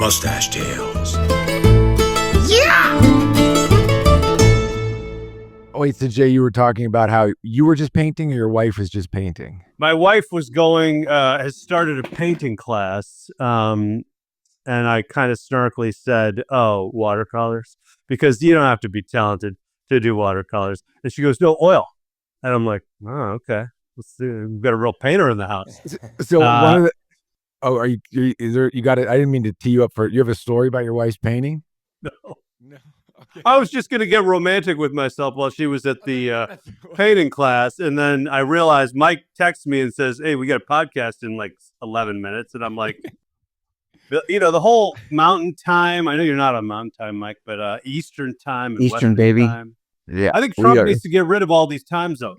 Mustache Tales. Yeah! Wait, so Jay, you were talking about how you were just painting or your wife was just painting? My wife was has started a painting class, and I kind of snarkily said, "Oh, watercolors," because you don't have to be talented to do watercolors. And she goes, "No, oil." And I'm like, "Oh, okay. Let's see. We've got a real painter in the house." So one of the is there, you got it? I didn't mean to tee you up for it. You have a story about your wife's painting? No. Okay. I was just going to get romantic with myself while she was at the painting class. And then I realized Mike texts me and says, "Hey, we got a podcast in like 11 minutes. And I'm like, the whole mountain time. I know you're not on mountain time, Mike, but Eastern time. And Eastern, Western baby. Time. Yeah. I think Trump needs to get rid of all these time zones.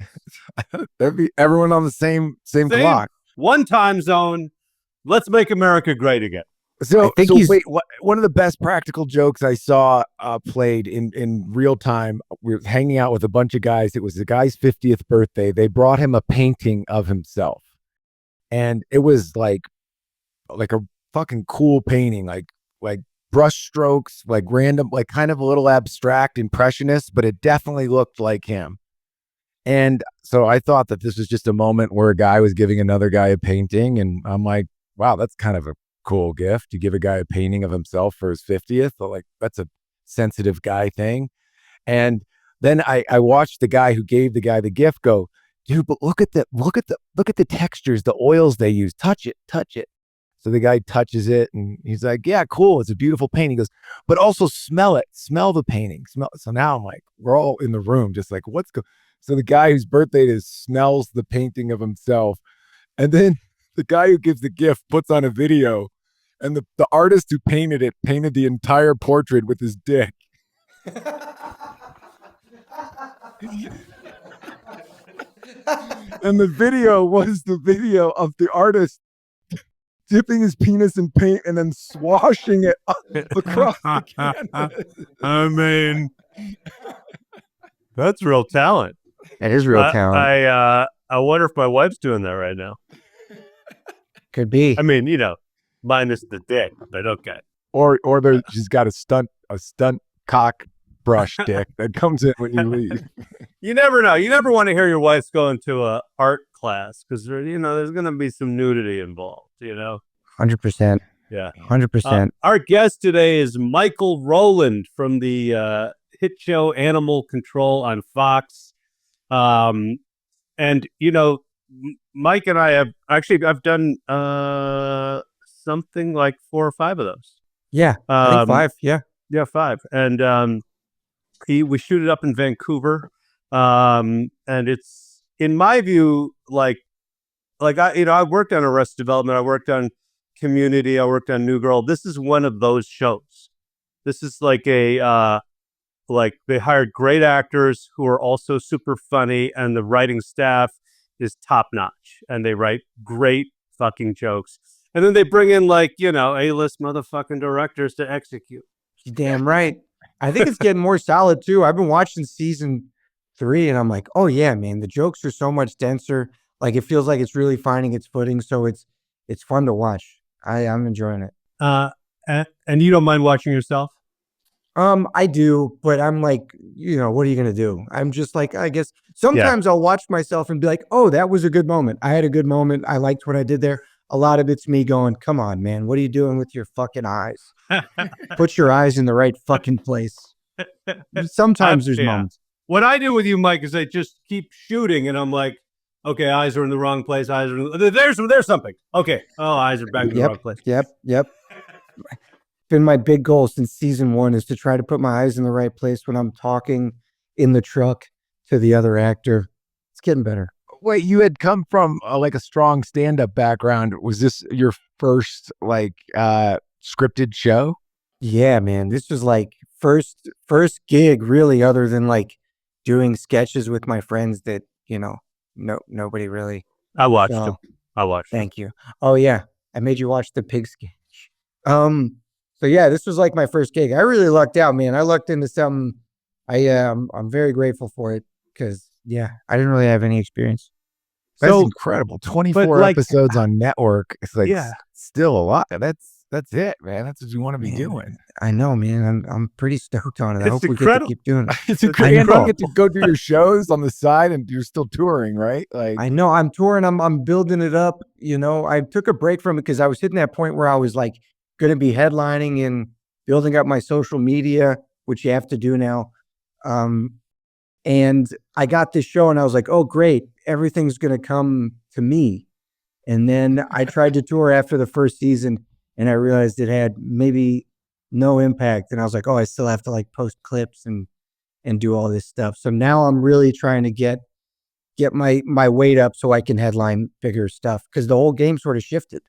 That'd be everyone on the same clock. One time zone. Let's make America great again. So wait, one of the best practical jokes I saw played in real time. We were hanging out with a bunch of guys. It was the guy's 50th birthday. They brought him a painting of himself, and it was like a fucking cool painting, like brush strokes, like random, like kind of a little abstract impressionist, but it definitely looked like him. And so I thought that this was just a moment where a guy was giving another guy a painting, and I'm like, wow, that's kind of a cool gift to give a guy a painting of himself for his 50th. So like, that's a sensitive guy thing. And then I watched the guy who gave the guy the gift go, dude, but look at the textures, the oils they use. Touch it. So the guy touches it and he's like, yeah, cool. It's a beautiful painting. He goes, but also smell it. Smell the painting. So now I'm like, we're all in the room just like, so the guy whose birthday it is smells the painting of himself. And then the guy who gives the gift puts on a video, and the artist who painted it painted the entire portrait with his dick. And the video was the video of the artist dipping his penis in paint and then swashing it across the canvas. I mean, that's real talent. It is real talent. I wonder if my wife's doing that right now. Could be. I mean, minus the dick, but okay. Or she's got a stunt cock brush dick that comes in when you leave. You never know. You never want to hear your wife's going to a art class because there's going to be some nudity involved. 100%. Yeah, 100%. Our guest today is Michael Rowland from the hit show Animal Control on Fox. And Mike and I I've done something like 4 or 5 of those. Yeah, I think 5. Yeah, 5. And we shoot it up in Vancouver. And it's, in my view, like I worked on Arrested Development, I worked on Community, I worked on New Girl. This is one of those shows. This is like they hired great actors who are also super funny, and the writing staff is top notch, and they write great fucking jokes. And then they bring in A-list motherfucking directors to execute. You're damn right. I think it's getting more solid too. I've been watching season 3 and I'm like, oh yeah, man, the jokes are so much denser. Like it feels like it's really finding its footing. So it's fun to watch. I'm enjoying it. And you don't mind watching yourself? I do, but I'm like, what are you going to do? I'm just like, I guess sometimes I'll watch myself and be like, oh, that was a good moment. I had a good moment. I liked what I did there. A lot of it's me going, come on, man. What are you doing with your fucking eyes? Put your eyes in the right fucking place. Sometimes there's moments. What I do with you, Mike, is I just keep shooting and I'm like, okay, eyes are in the wrong place. There's something. Okay. Oh, eyes are back in the wrong place. Yep. Been my big goal since season 1 is to try to put my eyes in the right place when I'm talking in the truck to the other actor. It's getting better. Wait, you had come from like a strong stand-up background. Was this your first scripted show? Yeah, man. This was like first gig really, other than like doing sketches with my friends that, nobody really. I watched them. Thank you. Oh yeah. I made you watch the pig sketch. So yeah, this was like my first gig. I really lucked out, man. I lucked into something. I'm very grateful for it because I didn't really have any experience. That's incredible. 24 episodes on network. It's like still a lot. That's that's it, man. That's what you want to be Man, doing. I know, man. I'm pretty stoked on it. I It's hope we get to incredible. keep doing it. It's I incredible. know. You get to go do your shows on the side, and you're still touring, right? Like, I know I'm touring. I'm building it up. I took a break from it because I was hitting that point where I was like going to be headlining and building up my social media, which you have to do now. And I got this show and I was like, oh, great. Everything's going to come to me. And then I tried to tour after the first season and I realized it had maybe no impact. And I was like, oh, I still have to like post clips and do all this stuff. So now I'm really trying to get my weight up so I can headline bigger stuff because the whole game sort of shifted,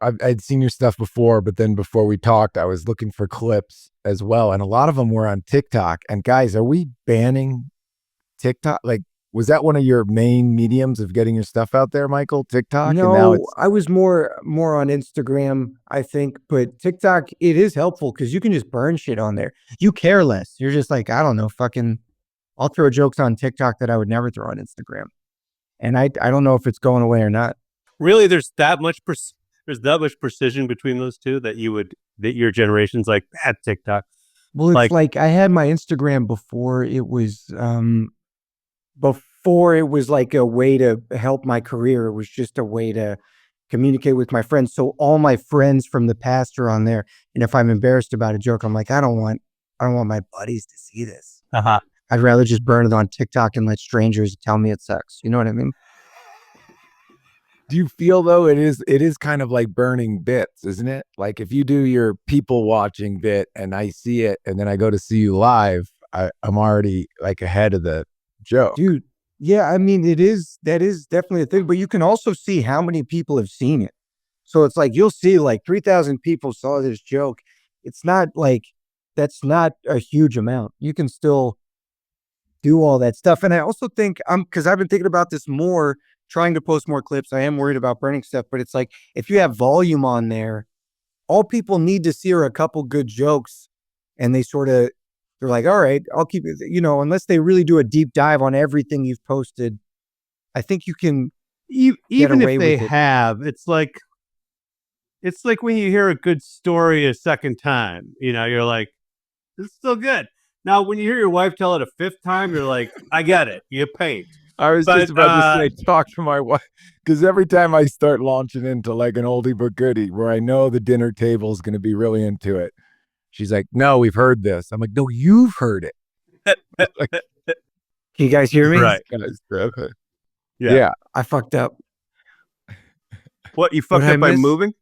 I'd seen your stuff before, but then before we talked, I was looking for clips as well. And a lot of them were on TikTok. And guys, are we banning TikTok? Like, was that one of your main mediums of getting your stuff out there, Michael? TikTok? No, And now it's, I was more on Instagram, I think, but TikTok, it is helpful because you can just burn shit on there. You care less. You're just like, I don't know, I'll throw jokes on TikTok that I would never throw on Instagram. And I don't know if it's going away or not. Really, there's that much precision between those two that your generation's like TikTok. Well, it's like I had my Instagram before it was like a way to help my career. It was just a way to communicate with my friends. So all my friends from the past are on there. And if I'm embarrassed about a joke, I'm like, I don't want my buddies to see this. Uh-huh. I'd rather just burn it on TikTok and let strangers tell me it sucks. You know what I mean? do you feel though it is kind of like burning bits, isn't it? Like if you do your people watching bit and I see it and then I go to see you live, I'm already like ahead of the joke. Dude, yeah, I mean, that is definitely a thing, but you can also see how many people have seen it. So it's like, you'll see like 3,000 people saw this joke. It's not like, that's not a huge amount. You can still do all that stuff. And I also think, because I've been thinking about this more, trying to post more clips. I am worried about burning stuff, but it's like, if you have volume on there, all people need to see are a couple good jokes. And they're like, all right, I'll keep it, unless they really do a deep dive on everything you've posted. I think you can, even away if they with it. have, it's like when you hear a good story a second time, you're like, it's still good. Now, when you hear your wife tell it a fifth time, you're like, I get it. You paint. I was just about to say, talk to my wife, because every time I start launching into like an oldie but goodie where I know the dinner table is going to be really into it, she's like, no, we've heard this. I'm like, no, you've heard it. Like, Can you guys hear me? Right. Yeah. I fucked up. What, you fucked What'd I up by miss? moving?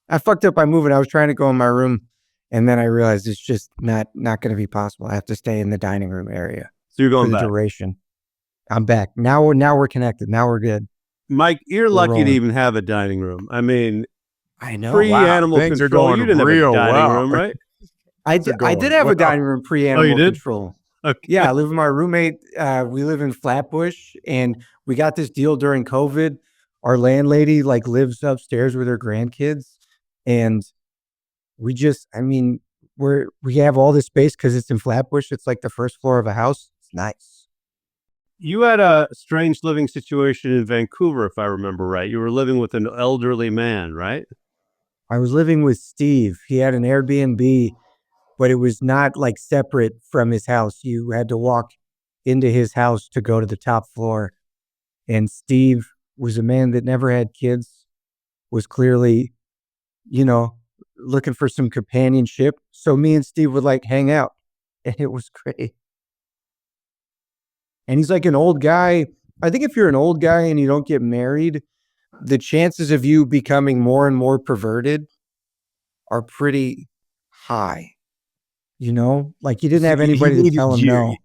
I fucked up by moving. I was trying to go in my room, and then I realized it's just not going to be possible. I have to stay in the dining room area So you're for going the back. duration. I'm back. Now we're connected. Now we're good. Mike, you're We're lucky to rolling. even have a dining room. I mean, I know. pre-animal Things are control, going you didn't have a real dining well. room, right? I Things are did going have well. a dining room pre-animal Oh, you did? control. Okay. Yeah, I live with my roommate. We live in Flatbush, and we got this deal during COVID. Our landlady like lives upstairs with her grandkids, and we have all this space because it's in Flatbush. It's like the first floor of a house. It's nice. You had a strange living situation in Vancouver, if I remember right. You were living with an elderly man, right? I was living with Steve. He had an Airbnb, but it was not like separate from his house. You had to walk into his house to go to the top floor. And Steve was a man that never had kids, was clearly, looking for some companionship. So me and Steve would like hang out, and it was great. And he's like an old guy. I think if you're an old guy and you don't get married, the chances of you becoming more and more perverted are pretty high. Like you didn't have anybody to tell him no.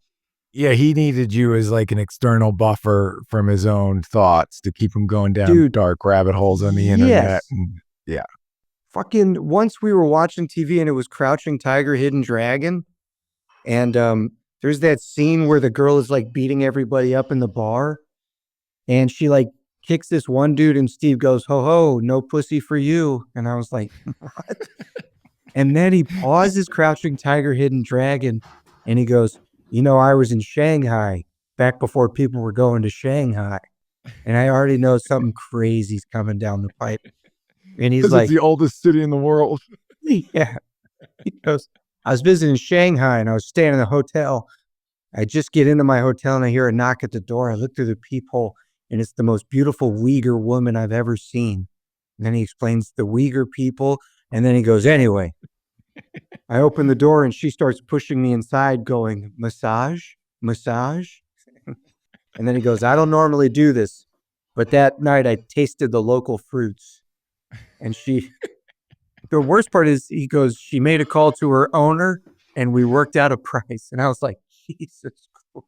Yeah, he needed you as like an external buffer from his own thoughts to keep him going down Dude, dark rabbit holes on the internet. yes. And, yeah. Fucking once we were watching TV and it was Crouching Tiger, Hidden Dragon. And there's that scene where the girl is like beating everybody up in the bar. And she like kicks this one dude and Steve goes, ho, ho, no pussy for you. And I was like, what? And then he pauses Crouching Tiger, Hidden Dragon. And he goes, I was in Shanghai back before people were going to Shanghai. And I already know something crazy's coming down the pipe. And he's This like, is the oldest city in the world. yeah. He goes, I was visiting Shanghai and I was staying in a hotel. I just get into my hotel and I hear a knock at the door. I look through the peephole and it's the most beautiful Uyghur woman I've ever seen. And then he explains the Uyghur people. And then he goes, anyway, I open the door and she starts pushing me inside going, massage, massage. And then he goes, I don't normally do this, but that night I tasted the local fruits. And the worst part is he goes, she made a call to her owner and we worked out a price. And I was like, Jesus Christ.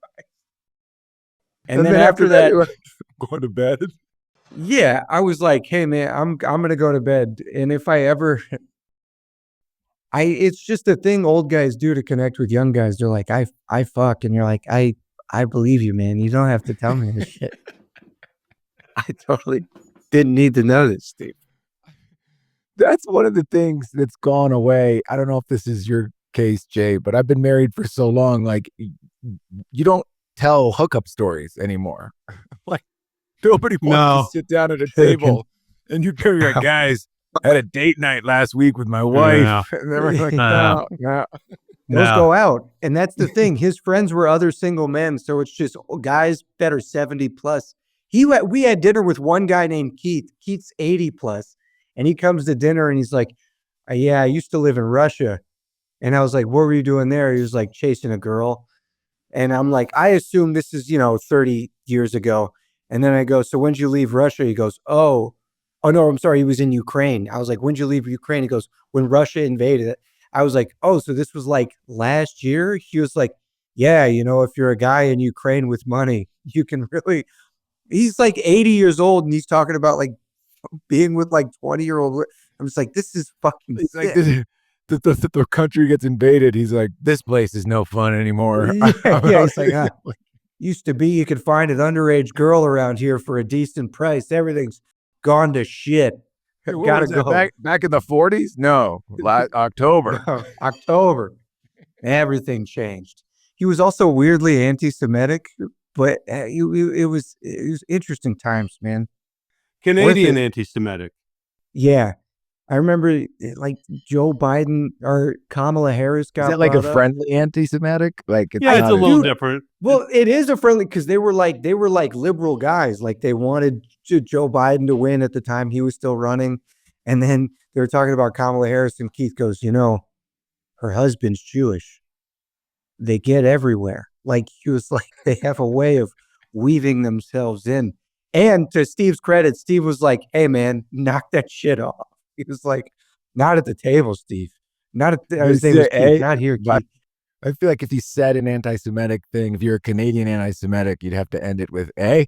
And then after that, you're like, going to bed. yeah, I was like, hey man, I'm gonna go to bed. And if I ever it's just a thing old guys do to connect with young guys. They're like, I fuck, and you're like, I believe you, man. You don't have to tell me this shit. I totally didn't need to know this, Steve. That's one of the things that's gone away. I don't know if this is your case, Jay, but I've been married for so long. Like, you don't tell hookup stories anymore. Like, nobody wants to sit down at a table and you go, like, guys, I had a date night last week with my wife. And they were like, no. Those go out. And that's the thing. His friends were other single men. So it's just guys that are 70 plus. We had dinner with one guy named Keith. Keith's 80 plus. And he comes to dinner and he's like, yeah, I used to live in Russia. And I was like, what were you doing there? He was like, chasing a girl. And I'm like, I assume this is, 30 years ago. And then I go, so when did you leave Russia? He goes, oh, no, I'm sorry. He was in Ukraine. I was like, when did you leave Ukraine? He goes, when Russia invaded it. I was like, oh, so this was like last year? He was like, yeah, if you're a guy in Ukraine with money, you can really, he's like 80 years old and he's talking about like being with like 20-year-old. I'm just like, this is fucking It's sick. like the country gets invaded. He's like, this place is no fun anymore. Yeah, he's like, used to be you could find an underage girl around here for a decent price. Everything's gone to shit. Hey, what Gotta was that, go. back in the 40s? No, October. No, October. Everything changed. He was also weirdly anti-Semitic, but it was interesting times, man. Canadian anti-Semitic. Yeah. I remember like Joe Biden or Kamala Harris got Is that like a brought up. friendly anti-Semitic? Like, Yeah, it's not a little different. Well, it is a friendly because they were like liberal guys. Like they wanted Joe Biden to win at the time he was still running. And then they were talking about Kamala Harris and Keith goes, her husband's Jewish. They get everywhere. Like he was like, they have a way of weaving themselves in. And to Steve's credit, Steve was like, hey man, knock that shit off. He was like, not at the table, Steve. Not at his name was Keith, not here, Keith. I feel like if he said an anti-Semitic thing, if you're a Canadian anti-Semitic, you'd have to end it with "eh."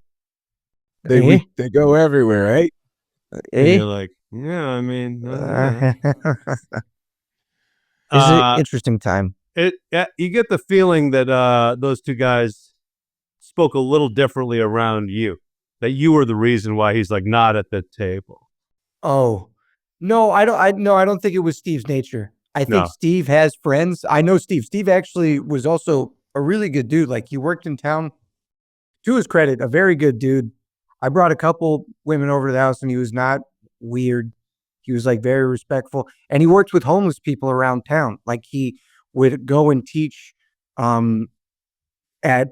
They go everywhere, eh? And you're like, yeah, I mean, It's an interesting time. You get the feeling that those two guys spoke a little differently around you. That you were the reason why he's like not at the table. Oh, no, I don't think it was Steve's nature. I think Steve has friends. I know Steve. Steve actually was also a really good dude. Like he worked in town. To his credit, a very good dude. I brought a couple women over to the house and he was not weird. He was like very respectful. And he worked with homeless people around town. Like he would go and teach at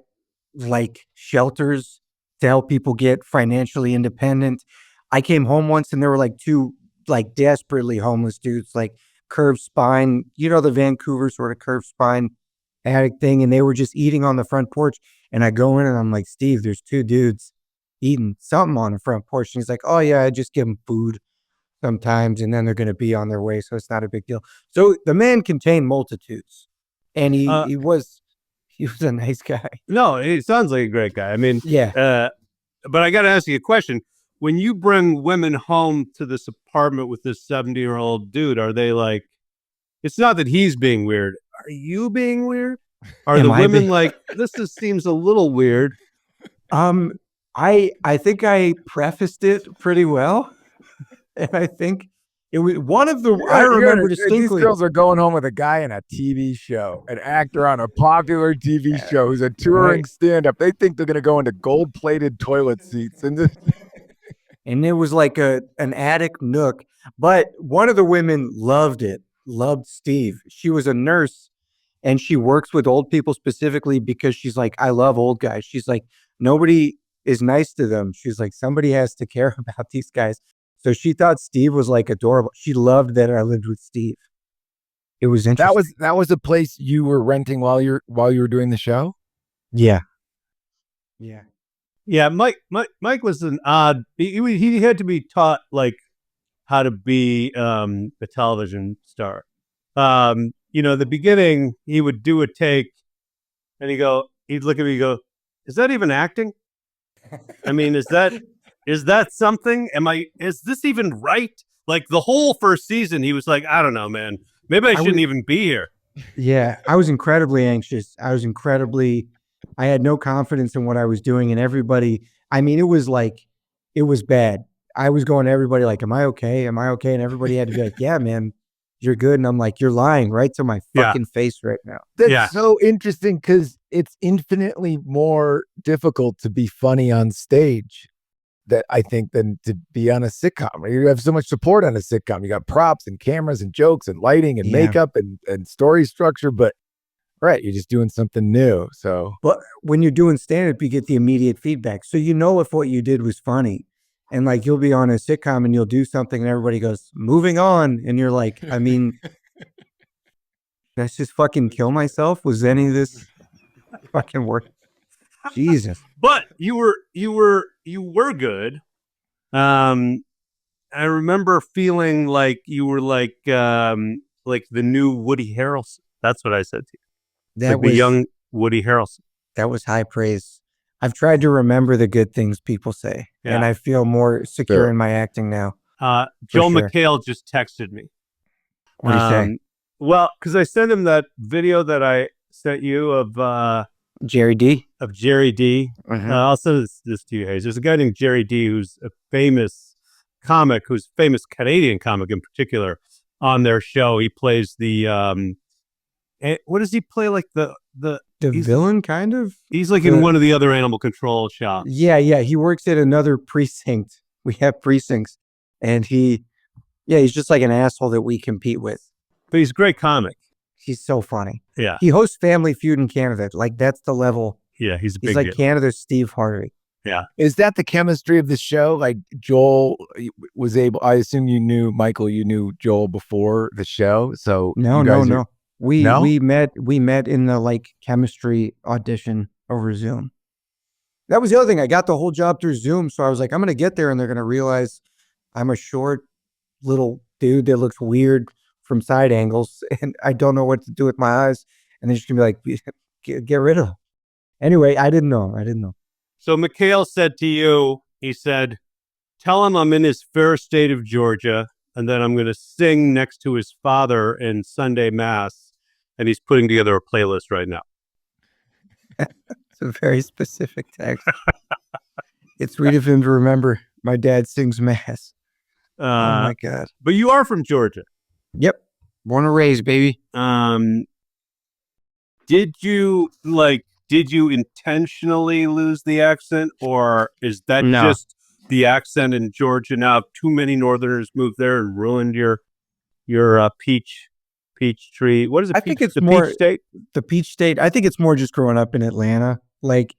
like shelters to help people get financially independent. I came home once and there were like two like desperately homeless dudes, like curved spine, the Vancouver sort of curved spine addict thing. And they were just eating on the front porch. And I go in and I'm like, Steve, there's two dudes eating something on the front porch. And he's like, oh yeah, I just give them food sometimes. And then they're going to be on their way. So it's not a big deal. So the man contained multitudes and he was a nice guy. No, he sounds like a great guy. I mean, yeah. But I got to ask you a question. When you bring women home to this apartment with this 70-year-old dude, are they like, it's not that he's being weird. Are you being weird? Are the women like, this just seems a little weird? I think I prefaced it pretty well. And I think it was one of the, I remember distinctly. These girls are going home with a guy in a TV show, an actor on a popular TV show who's a touring stand-up. They think they're going to go into gold-plated toilet seats. And and it was like an attic nook. But one of the women loved it, loved Steve. She was a nurse, and she works with old people specifically because she's like, I love old guys. She's like, nobody is nice to them. She's like, somebody has to care about these guys. So she thought Steve was like adorable. She loved that I lived with Steve. It was interesting. That was a place you were renting while you were doing the show? Yeah. Yeah. Yeah, Mike was an odd. He had to be taught like how to be a television star. The beginning he would do a take, and he'd look at me, and go, "Is that even acting? I mean, is that something? Is this even right?" Like the whole first season, he was like, "I don't know, man. Maybe I shouldn't even be here." Yeah, I was incredibly anxious. I had no confidence in what I was doing, and everybody, I mean, it was bad. I was going to everybody like, am I okay? Am I okay? And everybody had to be like, yeah, man, you're good. And I'm like, you're lying right to my fucking face right now. That's so interesting because it's infinitely more difficult to be funny on stage that I think than to be on a sitcom. You have so much support on a sitcom. You got props and cameras and jokes and lighting and makeup and story structure, but right, you're just doing something new. So, but when you're doing stand-up, you get the immediate feedback. So you know if what you did was funny. And like you'll be on a sitcom and you'll do something and everybody goes, moving on. And you're like, I mean, did I just fucking kill myself? Was any of this fucking work? Jesus. But you were good. I remember feeling like you were like the new Woody Harrelson. That's what I said to you. That was the young Woody Harrelson. That was high praise. I've tried to remember the good things people say, and I feel more secure in my acting now. Joel McHale just texted me. What do you say? Well, because I sent him that video that I sent you of Jerry D. I'll send this to you, Hayes. There's a guy named Jerry D who's a famous comic, who's a famous Canadian comic in particular, on their show. He plays the what does he play? Like the villain, kind of? He's like in one of the other animal control shops. Yeah. He works at another precinct. We have precincts. And he's just like an asshole that we compete with. But he's a great comic. He's so funny. Yeah. He hosts Family Feud in Canada. Like, that's the level. Yeah, he's like deal. Canada's Steve Harvey. Yeah. Is that the chemistry of the show? Like Joel was able, I assume you knew Joel before the show. So No. We met in the like chemistry audition over Zoom. That was the other thing. I got the whole job through Zoom. So I was like, I'm going to get there and they're going to realize I'm a short little dude that looks weird from side angles and I don't know what to do with my eyes. And they're just going to be like, get rid of them. Anyway, I didn't know. So McHale said to you, he said, tell him I'm in his fair state of Georgia and then I'm going to sing next to his father in Sunday Mass. And he's putting together a playlist right now. It's a very specific text. It's sweet of him to remember. My dad sings Mass. Oh my God. But you are from Georgia. Yep. Born and raised, baby. Did you intentionally lose the accent, or is that just the accent in Georgia now? Too many Northerners moved there and ruined your peach tree. What is it? I think it's more Peach State. The Peach State. I think it's more just growing up in Atlanta. Like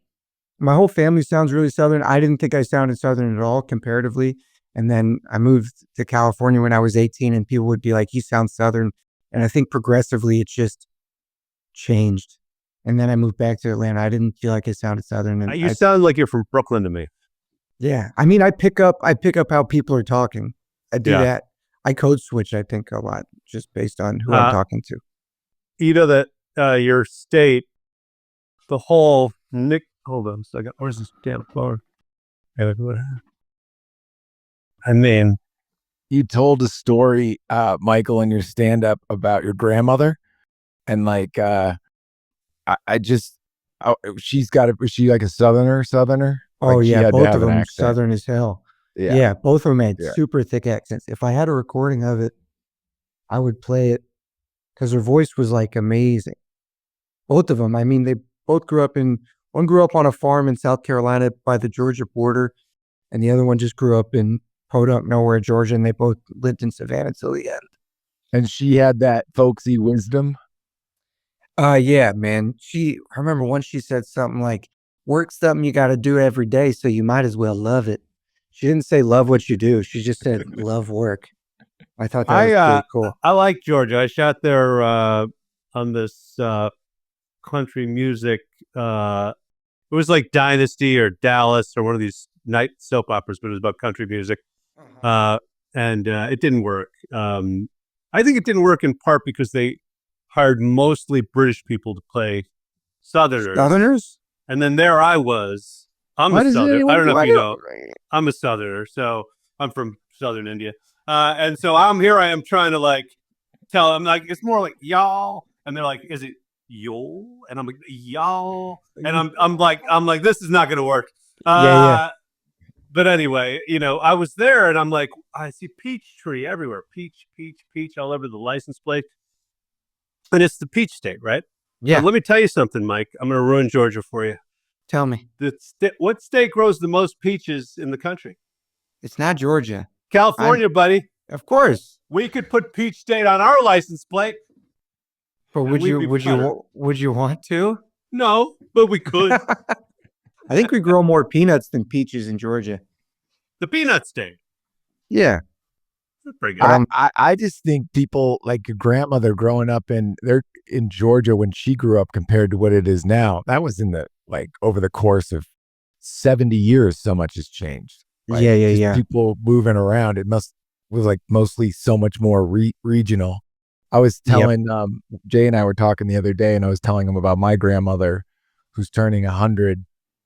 my whole family sounds really Southern. I didn't think I sounded Southern at all comparatively. And then I moved to California when I was 18 and people would be like, you sound Southern. And I think progressively it's just changed. And then I moved back to Atlanta. I didn't feel like I sounded Southern. And you sound like you're from Brooklyn to me. Yeah. I mean, I pick up how people are talking. I do that. I code switch, I think, a lot just based on who I'm talking to. You know that your state, the whole hold on a second. Where's this damn phone? I mean, you told a story, Michael, in your stand-up about your grandmother, and like, she's got is she like a Southerner? Oh like yeah, both of them Southern as hell. Yeah, both of them had super thick accents. If I had a recording of it, I would play it because her voice was like amazing. Both of them. I mean, they both one grew up on a farm in South Carolina by the Georgia border. and the other one just grew up in Podunk, nowhere, Georgia, and they both lived in Savannah till the end. And she had that folksy wisdom. Yeah, man. I remember once she said something like, work's something you got to do every day, so you might as well love it. She didn't say love what you do. She just said love work. I thought that was pretty cool. I like Georgia. I shot there on this country music. It was like Dynasty or Dallas or one of these night soap operas, but it was about country music. And it didn't work. I think it didn't work in part because they hired mostly British people to play Southerners. Southerners? And then there I was. I'm a Southerner. I don't know if you know. I'm a Southerner, so I'm from Southern India. And so I am trying to like tell them, like, it's more like y'all. And they're like, is it y'all? And I'm like, y'all. And I'm like, this is not going to work. Yeah. But anyway, I was there and I'm like, I see peach tree everywhere. Peach all over the license plate. And it's the peach state, right? Yeah. So let me tell you something, Mike. I'm going to ruin Georgia for you. Tell me. What state grows the most peaches in the country? It's not Georgia. California, buddy. Of course. We could put peach state on our license plate. But would you want to? No, but we could. I think we grow more peanuts than peaches in Georgia. The peanut state. Yeah. That's pretty good. I just think people like your grandmother growing up in Georgia when she grew up compared to what it is now. That was in the over the course of 70 years, so much has changed. Yeah. People moving around. It was like mostly so much more regional. I was telling Jay and I were talking the other day, and I was telling him about my grandmother, who's turning 100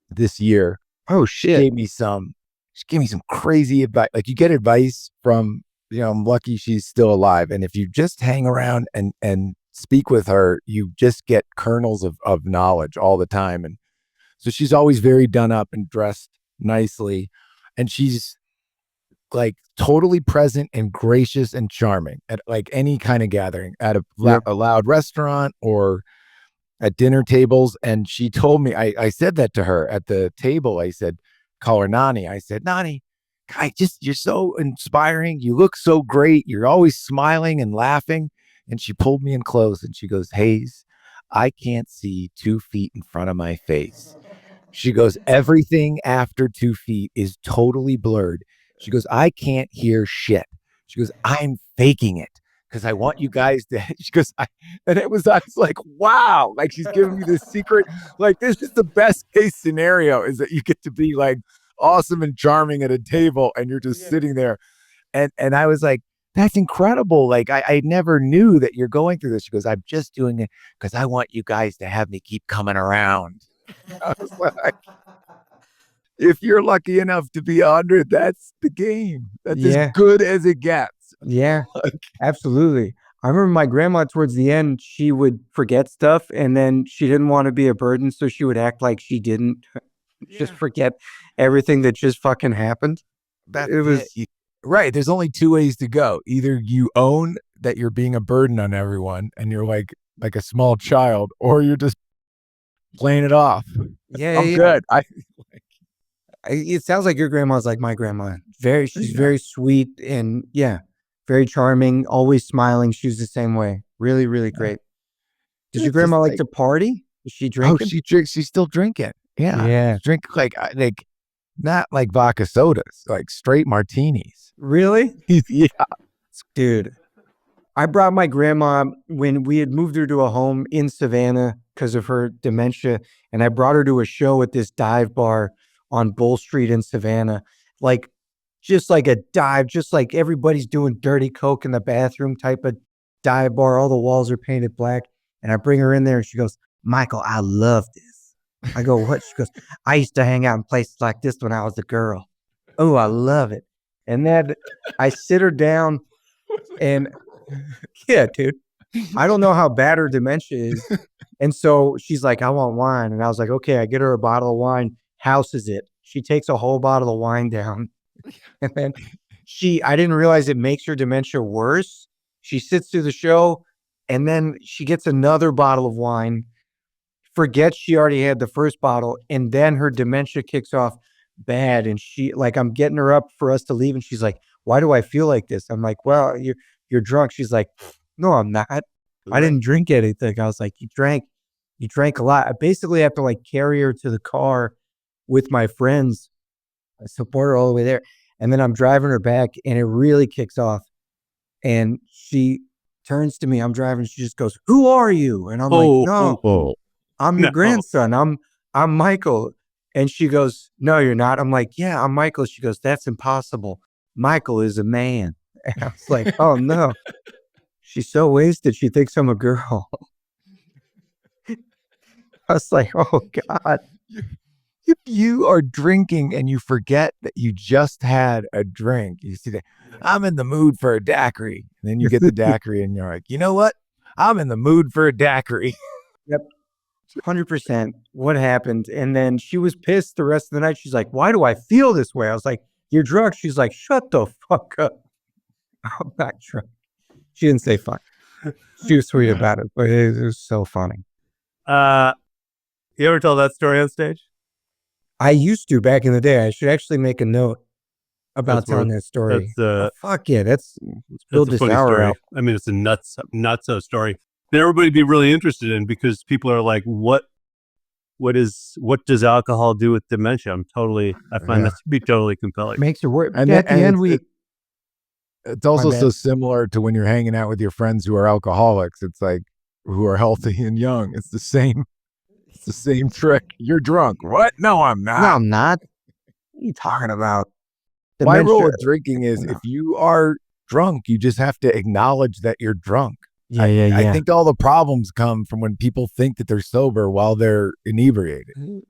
this year. Oh shit! She gave me some crazy advice. Like, you get advice from, I'm lucky she's still alive, and if you just hang around and speak with her, you just get kernels of knowledge all the time. And so she's always very done up and dressed nicely, and she's like totally present and gracious and charming at like any kind of gathering, at a loud restaurant or at dinner tables. And she told me, I said that to her at the table. I said, call her Nani. I said, Nani, you're so inspiring. You look so great. You're always smiling and laughing. And she pulled me in close and she goes, Hayes, I can't see 2 feet in front of my face. She goes, everything after 2 feet is totally blurred. She goes, I can't hear shit. She goes, I'm faking it because I want you guys to. She goes, I was like, wow, like she's giving me this secret. Like, this is the best case scenario, is that you get to be like awesome and charming at a table and you're just sitting there. And I was like, that's incredible. Like, I never knew that you're going through this. She goes, I'm just doing it because I want you guys to have me keep coming around. I was like, if you're lucky enough to be 100, that's the game. That's as good as it gets. Yeah, absolutely. I remember my grandma towards the end, she would forget stuff and then she didn't want to be a burden. So she would act like she didn't just forget everything that just fucking happened. Right. There's only 2 ways to go. Either you own that you're being a burden on everyone and you're like a small child, or you're just playing it off. I'm good. It sounds like your grandma's like my grandma. She's very sweet and very charming, always smiling. She was the same way. Really, really great. Does your grandma like to party? Is she drinking? Oh, she drinks. She's still drinking. Yeah. Drink like not like vodka sodas, like straight martinis. Really? Yeah. Dude, I brought my grandma when we had moved her to a home in Savannah because of her dementia. And I brought her to a show at this dive bar on Bull Street in Savannah, just like a dive, just like everybody's doing dirty coke in the bathroom type of dive bar. All the walls are painted black. And I bring her in there and she goes, Michael, I love this. I go, what? She goes, I used to hang out in places like this when I was a girl. Oh, I love it. And then I sit her down and dude, I don't know how bad her dementia is. And so she's like, I want wine. And I was like, okay, I get her a bottle of wine. Houses it. She takes a whole bottle of wine down. And then I didn't realize it makes her dementia worse. She sits through the show and then she gets another bottle of wine, forgets she already had the first bottle, and then her dementia kicks off bad. And she like, I'm getting her up for us to leave. And she's like, why do I feel like this? I'm like, well, you're drunk. She's like, no, I'm not. I didn't drink anything. I was like, you drank a lot. I basically have to like carry her to the car with my friends. I support her all the way there. And then I'm driving her back and it really kicks off. And she turns to me, I'm driving. She just goes, who are you? And I'm like, no, I'm your grandson. I'm Michael. And she goes, no, you're not. I'm like, yeah, I'm Michael. She goes, that's impossible. Michael is a man. And I was like, oh no. She's so wasted. She thinks I'm a girl. I was like, oh God. If you are drinking and you forget that you just had a drink, you see that I'm in the mood for a daiquiri. And then you get the daiquiri and you're like, you know what? I'm in the mood for a daiquiri. Yep. 100%. What happened? And then she was pissed the rest of the night. She's like, why do I feel this way? I was like, you're drunk. She's like, shut the fuck up. I'm not drunk. She didn't say fuck. She was sweet about it, but it was so funny. You ever tell that story on stage? I used to back in the day. I should actually make a note about telling that story. Fuck yeah, let's build this hour out. I mean, it's a nutso story that everybody'd be really interested in because people are like, what does alcohol do with dementia? I find that to be totally compelling. Makes it work. And at the end, it's also so similar to when you're hanging out with your friends who are alcoholics. It's like who are healthy and young. It's the same trick. You're drunk. What? No, I'm not. No, I'm not. What are you talking about? My rule with drinking is if you are drunk, you just have to acknowledge that you're drunk. Yeah. I think all the problems come from when people think that they're sober while they're inebriated.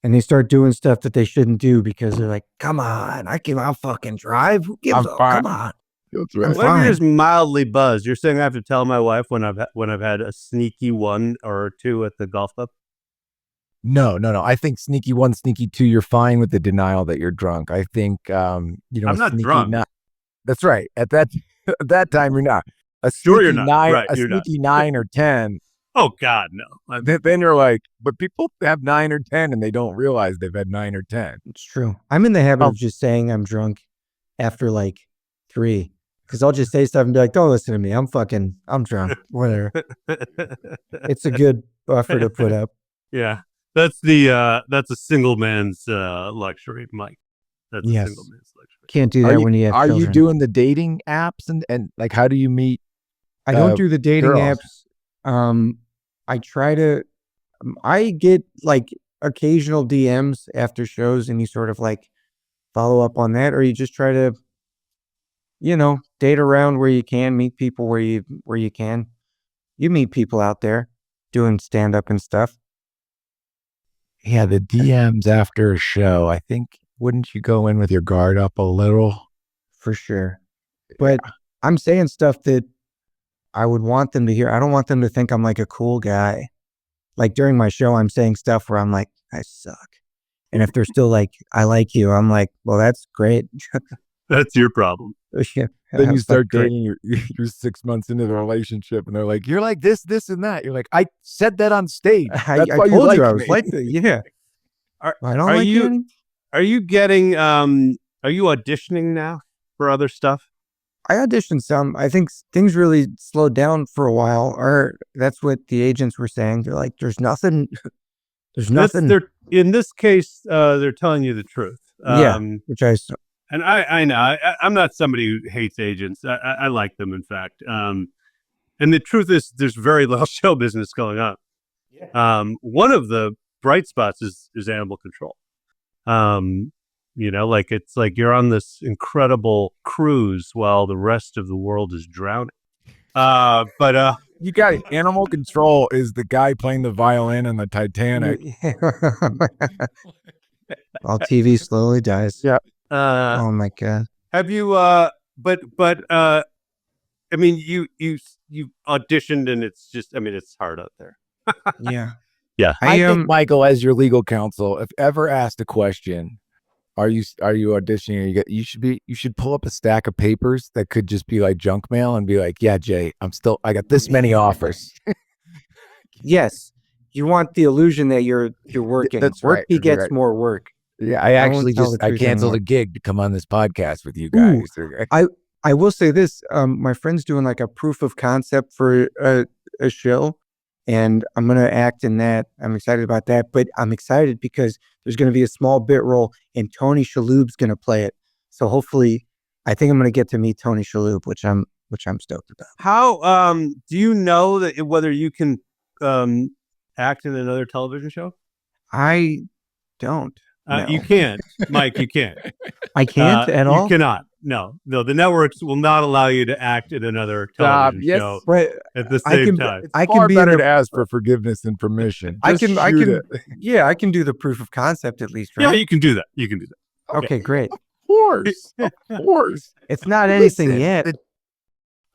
And they start doing stuff that they shouldn't do because they're like, come on, I'll fucking drive. Who gives a come on? That's right. What if you're just mildly buzzed? You're saying I have to tell my wife when I've had a sneaky one or two at the golf club? No. I think sneaky one, sneaky two, you're fine with the denial that you're drunk. I think I'm not drunk. That's right. At that time, you're not. You're not. Right, a sneaky 9 or 10. Oh God, no. Then you're like, but people have 9 or 10 and they don't realize they've had 9 or 10. It's true. I'm in the habit of just saying I'm drunk after like 3. Because I'll just say stuff and be like, don't listen to me. I'm drunk. Whatever. It's a good buffer to put up. Yeah. That's a single man's luxury, Mike. That's a single man's luxury. Can't do that when you have children. Are you doing the dating apps and like how do you meet? I don't do the dating girls? apps. I get like occasional DMs after shows and you sort of like follow up on that, or you just try to, date around where you can, meet people where you can. You meet people out there doing stand-up and stuff. Yeah, the DMs after a show, I think, wouldn't you go in with your guard up a little? For sure. But I'm saying stuff that I would want them to hear. I don't want them to think I'm like a cool guy. Like during my show, I'm saying stuff where I'm like, I suck. And if they're still like, I like you, I'm like, well, that's great. That's your problem. Yeah. Then you start dating, you're 6 months into the relationship and they're like, you're like this, and that. You're like, I said that on stage. That's I why told you like I was me. like that. Yeah. Are you getting, are you auditioning now for other stuff? I auditioned some. I think things really slowed down for a while, or that's what the agents were saying. They're like, there's nothing. In this case, they're telling you the truth. Which I and I know I'm not somebody who hates agents. I like them, in fact. And the truth is, there's very little show business going on. Yeah. One of the bright spots is animal control. Like it's like you're on this incredible cruise while the rest of the world is drowning. But you got it. Animal Control is the guy playing the violin in the Titanic. While TV slowly dies. Yeah. Oh my God. Have you? But I mean, you auditioned, and it's just. I mean, it's hard out there. Yeah. Yeah. I think Michael, as your legal counsel, if ever asked a question, are you auditioning? You should pull up a stack of papers that could just be like junk mail and be like, yeah, Jay, I got this many offers. Yes. You want the illusion that you're working. That's work right. begets Right. more work. Yeah, I actually tell the I truth canceled anymore. a gig to come on this podcast with you guys. I will say this. My friend's doing like a proof of concept for a show, and I'm going to act in that. I'm excited about that, but I'm excited because there's going to be a small bit role and Tony Shalhoub's going to play it. So hopefully I think I'm going to get to meet Tony Shalhoub, which I'm stoked about. How do you know that whether you can act in another television show? I don't know. You can't, Mike. You can't. I can't at You all. cannot. No. The networks will not allow you to act in another television yes. show But at the I same can time. It's I far can be in better the to ask for forgiveness and permission. I Just can shoot it. yeah, I can do the proof of concept at least, Yeah, right? you can do that. You can do that. Okay, great. Of course. Of course. It's not anything Listen, yet.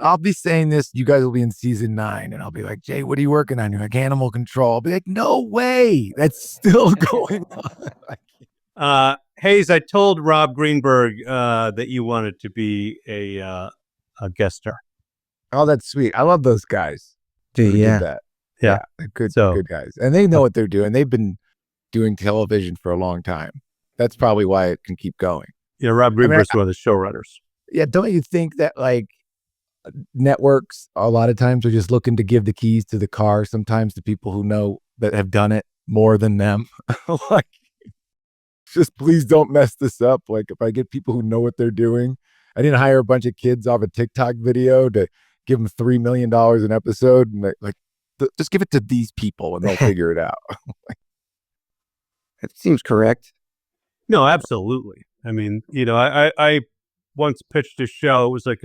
I'll be saying this. You guys will be in season 9, and I'll be like, Jay, what are you working on? You're like, Animal Control. I'll be like, no way. That's still going on. Hayes, I told Rob Greenberg that you wanted to be a guest star. Oh, that's sweet. I love those guys. Who did that. Yeah. They're good, So- good guys. And they know what they're doing. They've been doing television for a long time. That's probably why it can keep going. Yeah, Rob Greenberg's one of the showrunners. Yeah, don't you think that like networks a lot of times are just looking to give the keys to the car sometimes to people who know that have done it more than them? Like, just please don't mess this up. Like, if I get people who know what they're doing, I didn't hire a bunch of kids off a TikTok video to give them $3 million an episode, and just give it to these people and they'll figure it out. It seems correct. No, absolutely. I mean, I once pitched a show. It was like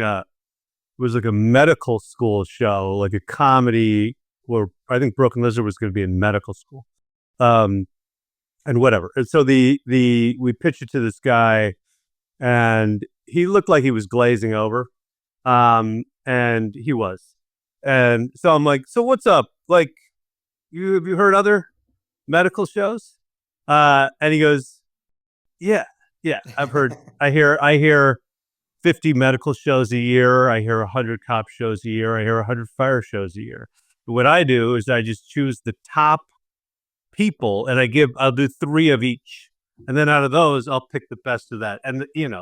a medical school show, like a comedy where I think Broken Lizard was going to be in medical school, and whatever. And so we pitched it to this guy, and he looked like he was glazing over, and he was. And so I'm like, so what's up? Like, have you heard other medical shows? And he goes, yeah, I've heard. I hear 50 medical shows a year. I hear 100 cop shows a year. I hear 100 fire shows a year. But what I do is I just choose the top people, and I'll do 3 of each, and then out of those, I'll pick the best of that. And and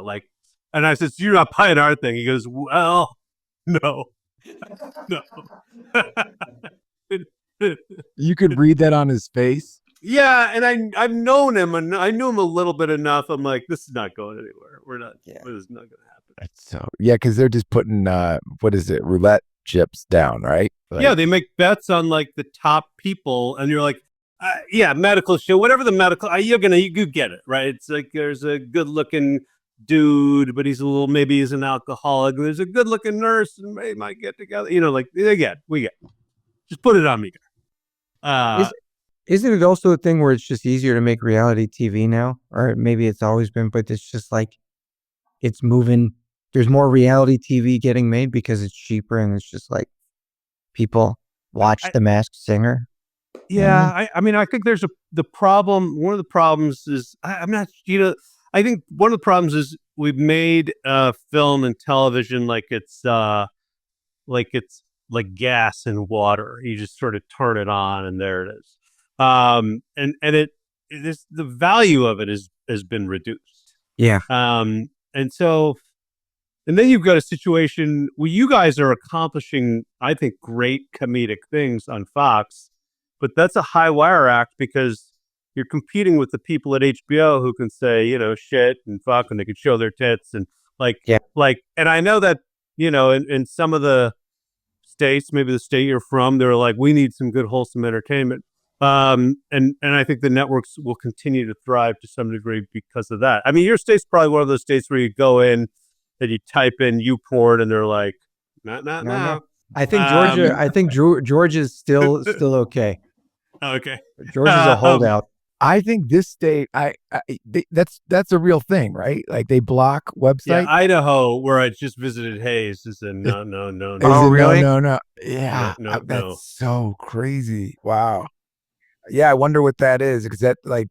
I said, so you're not buying our thing? He goes, well, no. You could read that on his face. Yeah, and I've known him, and I knew him a little bit enough. I'm like, this is not going anywhere. We're not. Yeah. This is not going to happen. So yeah, because they're just putting what is it, roulette chips down, right? Like, Yeah, they make bets on like the top people, and you're like, yeah, medical show, whatever the medical. You get it, right? It's like there's a good-looking dude, but maybe he's an alcoholic. And there's a good-looking nurse, and they might get together. We get. Just put it on me. Isn't it also a thing where it's just easier to make reality TV now? Or maybe it's always been, but it's just like it's moving. There's more reality TV getting made because it's cheaper, and it's just like people watch The Masked Singer. Yeah, I mean, I think there's the problem. One of the problems is I'm not. I think one of the problems is we've made film and television like it's like gas and water. You just sort of turn it on, and there it is. And it is, the value of it has been reduced. Yeah. And so, and then you've got a situation where you guys are accomplishing, I think, great comedic things on Fox, but that's a high wire act because you're competing with the people at HBO who can say, shit and fuck, and they can show their tits and and I know that, in some of the states, maybe the state you're from, they're like, we need some good wholesome entertainment. And I think the networks will continue to thrive to some degree because of that. I mean, your state's probably one of those states where you go in and you type in YouPorn and they're like, no. I think Georgia. I think Georgia's still okay. Okay. Georgia's a holdout. I think this state, that's a real thing, right? Like they block websites. Yeah, Idaho, where I just visited Hayes, is a no. Oh, really? No. Yeah, No. that's so crazy. Wow. Yeah, I wonder what that is. Is that like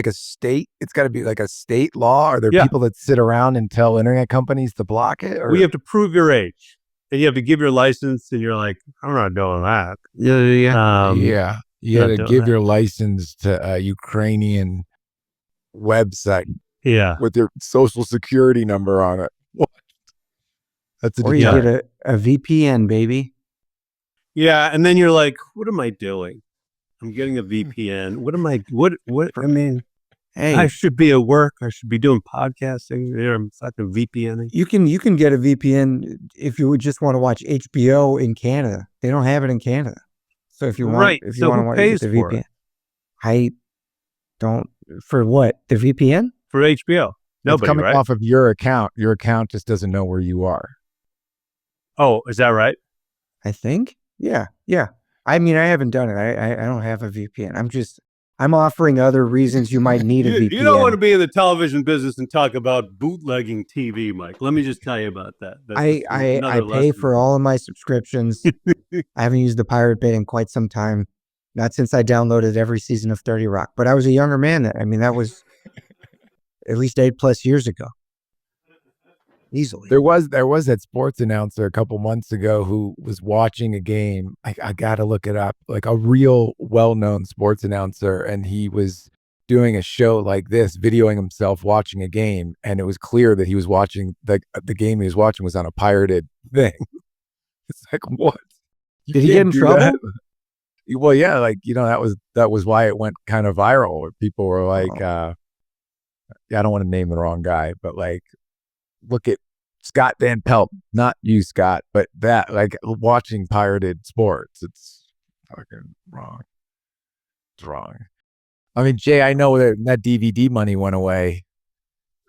a state? It's got to be like a state law. Are there people that sit around and tell internet companies to block it? Or? We have to prove your age, and you have to give your license, and you're like, I'm not doing that. Yeah. Yeah. You got to give your license to Ukrainian website Yeah. with your social security number on it. What? That's a Or you deterrent. get a VPN, baby. Yeah. And then you're like, what am I doing? I'm getting a VPN. I mean, Hey, I should be at work. I should be doing podcasting. There, I'm fucking VPNing. you can get a VPN if you would just want to watch HBO in Canada. They don't have it in Canada. So if you want, Right. if you So want to who watch pays the for VPN, it? I don't for what the VPN. For HBO. It's Nobody, coming right? off of your account. Your account just doesn't know where you are. Oh, is that right? I think. Yeah. I mean, I haven't done it. I don't have a VPN. I'm offering other reasons you might need a VPN. You don't want to be in the television business and talk about bootlegging TV, Mike. Let me just tell you about that. I pay for all of my subscriptions. I haven't used the Pirate Bay in quite some time. Not since I downloaded every season of 30 Rock. But I was a younger man then. I mean, that was at least 8+ years ago. Easily. There was that sports announcer a couple months ago who was watching a game. I gotta look it up, like a real well-known sports announcer, and he was doing a show like this, videoing himself watching a game, and it was clear that he was watching the game he was watching was on a pirated thing. It's like, what? You Did he get can't in do trouble? that. Well, yeah, like, that was why it went kind of viral, where people were like, I don't want to name the wrong guy, but like, look at Scott Van Pelt, not you, Scott, but that, like, watching pirated sports. It's fucking wrong. It's wrong. I mean, Jay, I know that DVD money went away.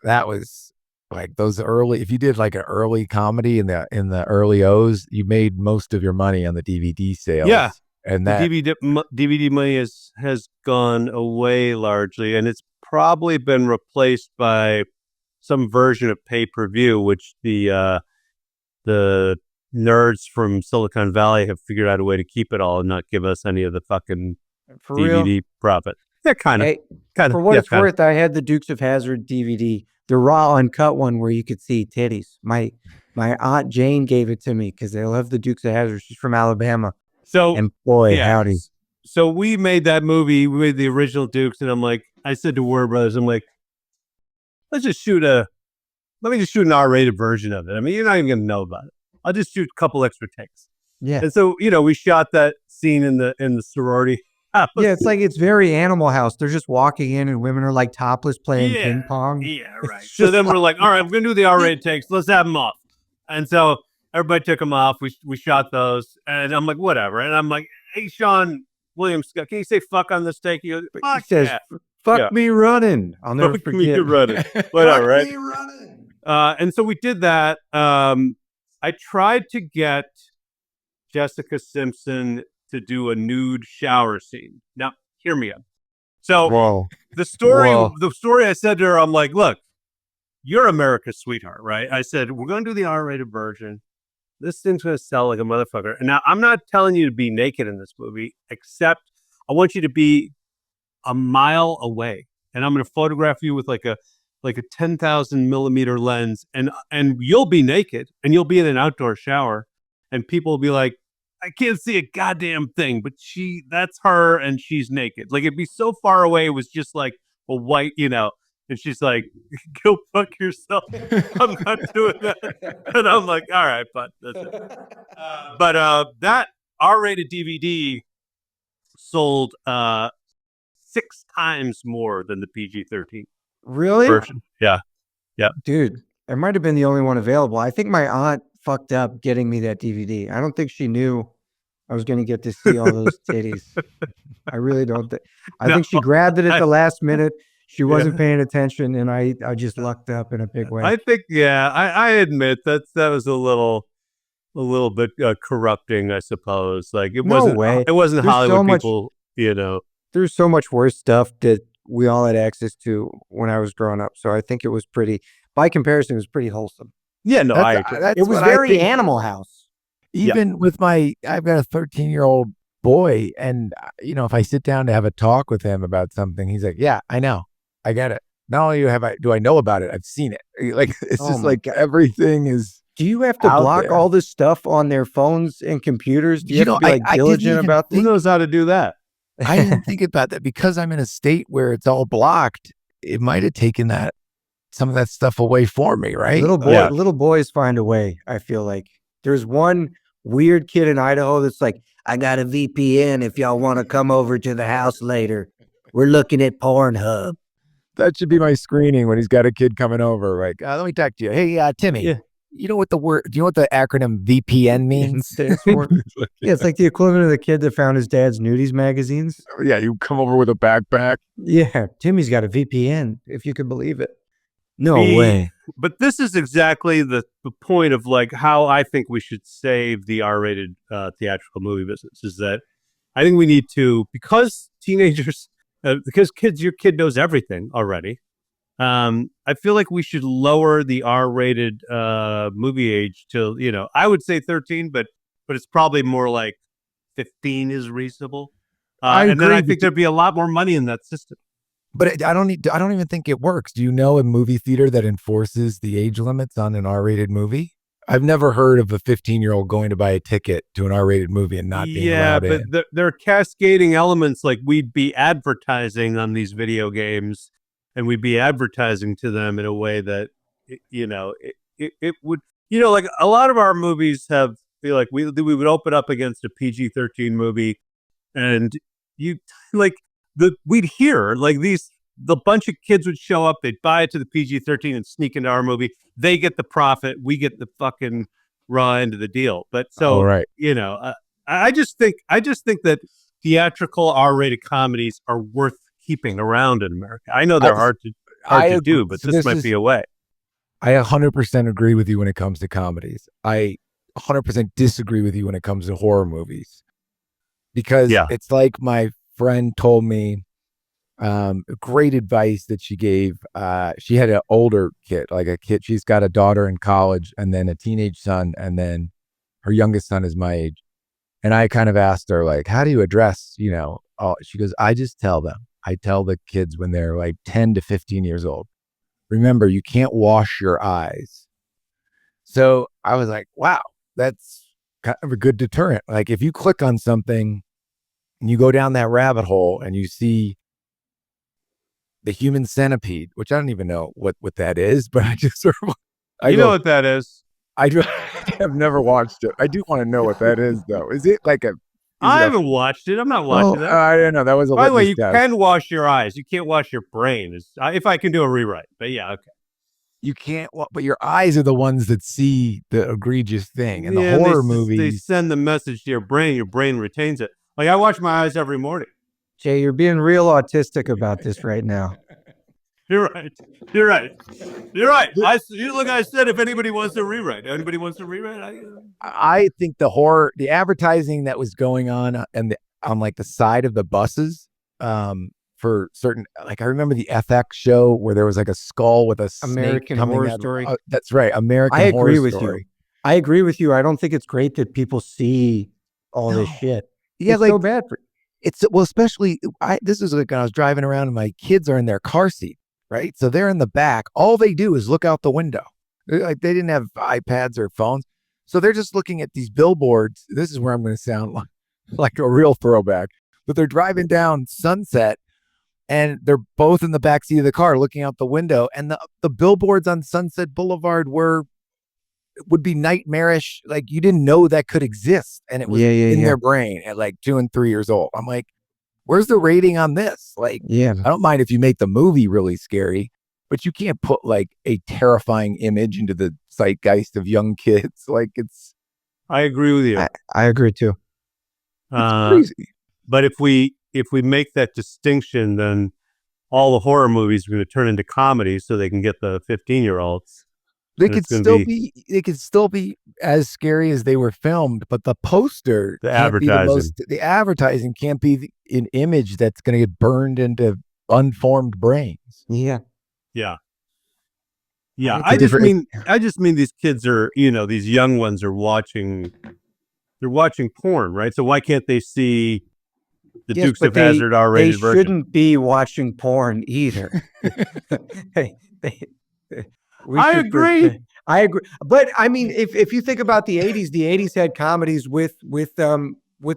That was like those early. If you did like an early comedy in the early O's, you made most of your money on the DVD sales. Yeah, and the that DVD money has gone away largely, and it's probably been replaced by some version of pay-per-view, which the nerds from Silicon Valley have figured out a way to keep it all and not give us any of the fucking For DVD real? profit. Yeah, kind of. Hey, for what it's worth, I had the Dukes of Hazzard DVD, the raw uncut one where you could see titties. My Aunt Jane gave it to me because they love the Dukes of Hazzard. She's from Alabama. So, And boy, yeah. howdy. So we made that movie. We made the original Dukes, and I said to Warner Brothers, I'm like, let me just shoot an R-rated version of it. I mean, you're not even going to know about it. I'll just shoot a couple extra takes. Yeah. And so, we shot that scene in the sorority house. Yeah, it's very Animal House. They're just walking in and women are like topless playing ping pong. Yeah, right. So then we're like, all right, we're going to do the R-rated takes. Let's have them off. And so everybody took them off. We shot those. And I'm like, whatever. And I'm like, hey, Sean Williams, can you say fuck on this take? He goes, fuck He says, yeah. fuck me running. I'll never Fuck forget. me running. Whatever, right? Me running. And so we did that. I tried to get Jessica Simpson to do a nude shower scene. Now, hear me out. So Whoa. the story Whoa. I said to her, I'm like, look, you're America's sweetheart, right? I said, we're going to do the R-rated version. This thing's going to sell like a motherfucker. And now I'm not telling you to be naked in this movie, except I want you to be a mile away. And I'm going to photograph you with like a 10,000 millimeter lens, and you'll be naked and you'll be in an outdoor shower, and people will be like, I can't see a goddamn thing, but that's her and she's naked. Like, it'd be so far away. It was just like a white, and she's like, go fuck yourself. I'm not doing that. And I'm like, all right, but that's it. But that R-rated DVD sold 6 times more than the PG-13 Really? version. Yeah. Dude, I might have been the only one available. I think my aunt fucked up getting me that DVD. I don't think she knew I was going to get to see all those titties. I really don't think. I think she grabbed it at the last minute. She wasn't paying attention, and I just lucked up in a big way. I think, I admit that was a little bit corrupting, I suppose. Like, it No wasn't way. It wasn't There's Hollywood so much- people, There's so much worse stuff that we all had access to when I was growing up. So I think it was by comparison, it was pretty wholesome. Yeah, no, I That's- agree. that's It was what I very think. Animal House. Even with I've got a 13-year-old boy, and if I sit down to have a talk with him about something, he's like, yeah, I know, I get it. Not only do I know about it, I've seen it. Like, it's Oh just my like God. everything is. Do you have to Out block there. all this stuff on their phones and computers? Do you, You have to know, be like I didn't diligent even about Who this? knows how to do that? I didn't think about that because I'm in a state where it's all blocked. it might have taken some of that stuff away for me, right? Little boys find a way. I feel like there's one weird kid in Idaho that's like, I got a VPN if y'all want to come over to the house later. We're looking at Pornhub. That should be my screening when he's got a kid coming over. Like, let me talk to you. Hey, Timmy. Yeah. You know what do you know what the acronym VPN means? Stands for? Yeah, it's like the equivalent of the kid that found his dad's nudies magazines. Yeah, you come over with a backpack. Yeah, Timmy's got a VPN, if you could believe it. No way. But this is exactly the point of like how I think we should save the R-rated theatrical movie business, is that I think we need to, because teenagers, because your kid knows everything already. I feel like we should lower the R-rated movie age to, I would say 13, but it's probably more like 15 is reasonable. And then I think there'd be a lot more money in that system. But I don't even think it works. Do you know a movie theater that enforces the age limits on an R-rated movie? I've never heard of a 15-year-old going to buy a ticket to an R-rated movie and not being allowed in. Yeah, but there are cascading elements, like we'd be advertising on these video games, and we'd be advertising to them in a way that, it would, like a lot of our movies feel like we would open up against a PG-13 movie, and we'd hear like the bunch of kids would show up, they'd buy it to the PG-13 and sneak into our movie. They get the profit, we get the fucking raw end of the deal. But so, right. I just think that theatrical R-rated comedies are worth keeping around in America. I know they're hard to do, but this might be a way. I 100% agree with you when it comes to comedies. I 100% disagree with you when it comes to horror movies, because it's like my friend told me great advice that she gave. She had an older kid, like a kid. She's got a daughter in college and then a teenage son, and then her youngest son is my age. And I kind of asked her, like, how do you address, she goes, I just tell them. I tell the kids when they're like 10 to 15 years old, remember, you can't wash your eyes. So I was like, wow, that's kind of a good deterrent. Like if you click on something and you go down that rabbit hole and you see the human centipede, which I don't even know what that is, but I just sort of, know what that is. I have never watched it. I do want to know what that is, though. Is it like I haven't watched it. I'm not watching that. I don't know. That was a By the way, you can wash your eyes. You can't wash your brain. If I can do a rewrite, but yeah, okay. You can't, but your eyes are the ones that see the egregious thing. And the horror movies, they send the message to your brain retains it. Like I wash my eyes every morning. Jay, you're being real autistic about this right now. You're right. I said if anybody wants to rewrite. I think the advertising that was going on on like the side of the buses, for certain, like I remember the FX show where there was like a skull with a American Horror Story. That's right, American Horror Story. I agree with you. I don't think it's great that people see all this shit. Yeah, it's like so bad for. Especially this is like when I was driving around and my kids are in their car seat. Right. So they're in the back. All they do is look out the window. Like they didn't have iPads or phones. So they're just looking at these billboards. This is where I'm going to sound like a real throwback. But they're driving down Sunset and they're both in the back seat of the car looking out the window. And the billboards on Sunset Boulevard would be nightmarish. Like you didn't know that could exist. And it was in their brain at like 2 and 3 years old. I'm like, where's the rating on this? Like, I don't mind if you make the movie really scary, but you can't put like a terrifying image into the zeitgeist of young kids. Like I agree with you. I agree too. It's crazy. But if we make that distinction, then all the horror movies are going to turn into comedies so they can get the 15-year-olds. They could still be as scary as they were filmed, but the poster, the advertising can't be an image that's going to get burned into unformed brains. Yeah. I just mean these kids are, these young ones are watching porn, right? So why can't they see the Dukes of Hazzard R-rated version? They shouldn't be watching porn either. I agree. But I mean, if you think about the 80s had comedies with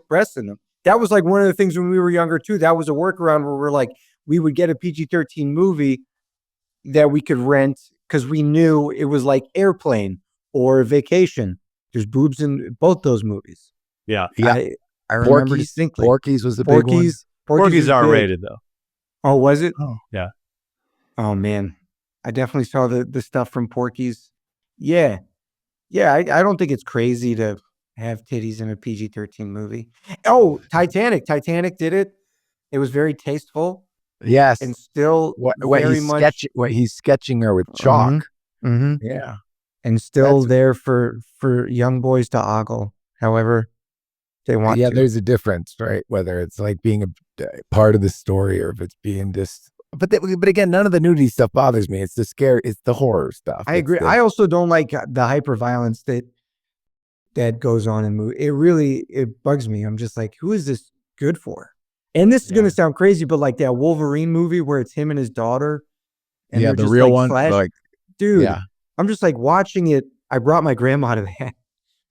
breasts in them. That was like one of the things when we were younger too. That was a workaround where we would get a PG-13 movie that we could rent because we knew it was like Airplane or Vacation. There's boobs in both those movies. Yeah. Yeah. I remember Porky's, distinctly. Porky's was the big one. Porky's was R-rated big. though. Oh, was it? Oh. Yeah. Oh man, I definitely saw the stuff from Porky's. Yeah, yeah. I don't think it's crazy to have titties in a PG-13 movie. Oh, Titanic. Titanic did it. It was very tasteful Yes. and still What very he's much sketching her with chalk. Mhm. Yeah. And still That's- there for young boys to ogle however they want Yeah, to. there's a difference, right? Whether it's like being a part of the story or if it's being just. But again, none of the nudity stuff bothers me. It's the scary. It's the horror stuff. I agree. I also don't like the hyper violence that goes on in movie. It bugs me. I'm just like, who is this good for? And this is going to sound crazy, but like that Wolverine movie where it's him and his daughter. And they're the just real like one. slash- dude, yeah. I'm just like watching it. I brought my grandma to that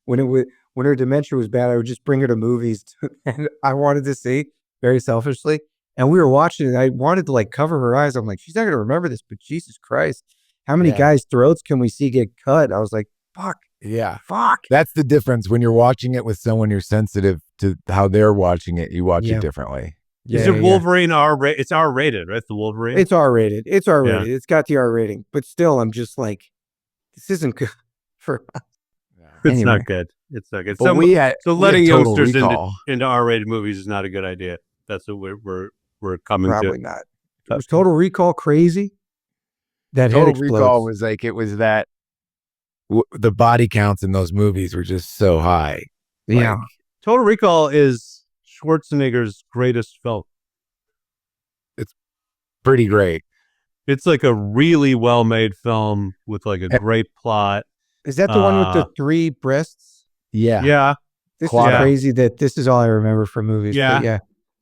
when her dementia was bad. I would just bring her to movies and I wanted to see very selfishly. And we were watching it. I wanted to like cover her eyes. I'm like, she's not going to remember this, but Jesus Christ, how many guys' throats can we see get cut? I was like, fuck. Yeah. Fuck. That's the difference. When you're watching it with someone you're sensitive to how they're watching it, you watch it differently. Is it Wolverine R-rated? It's R-rated, right? The Wolverine? It's R-rated. It's R-rated. It's got the R rating. But still, I'm just like, this isn't good for us. It's not good. It's not good. But So letting Total youngsters Recall. into R-rated movies is not a good idea. That's what we're coming Probably to. not. Was Total Recall crazy? That head Total explodes. Recall was like, it was that the body counts in those movies were just so high. Yeah. Like, Total Recall is Schwarzenegger's greatest film. pretty great. It's like a really well-made film with like a great plot. Is that the one with the 3 breasts? Yeah. Yeah. This Quad- is crazy that this is all I remember from movies. Yeah. But yeah.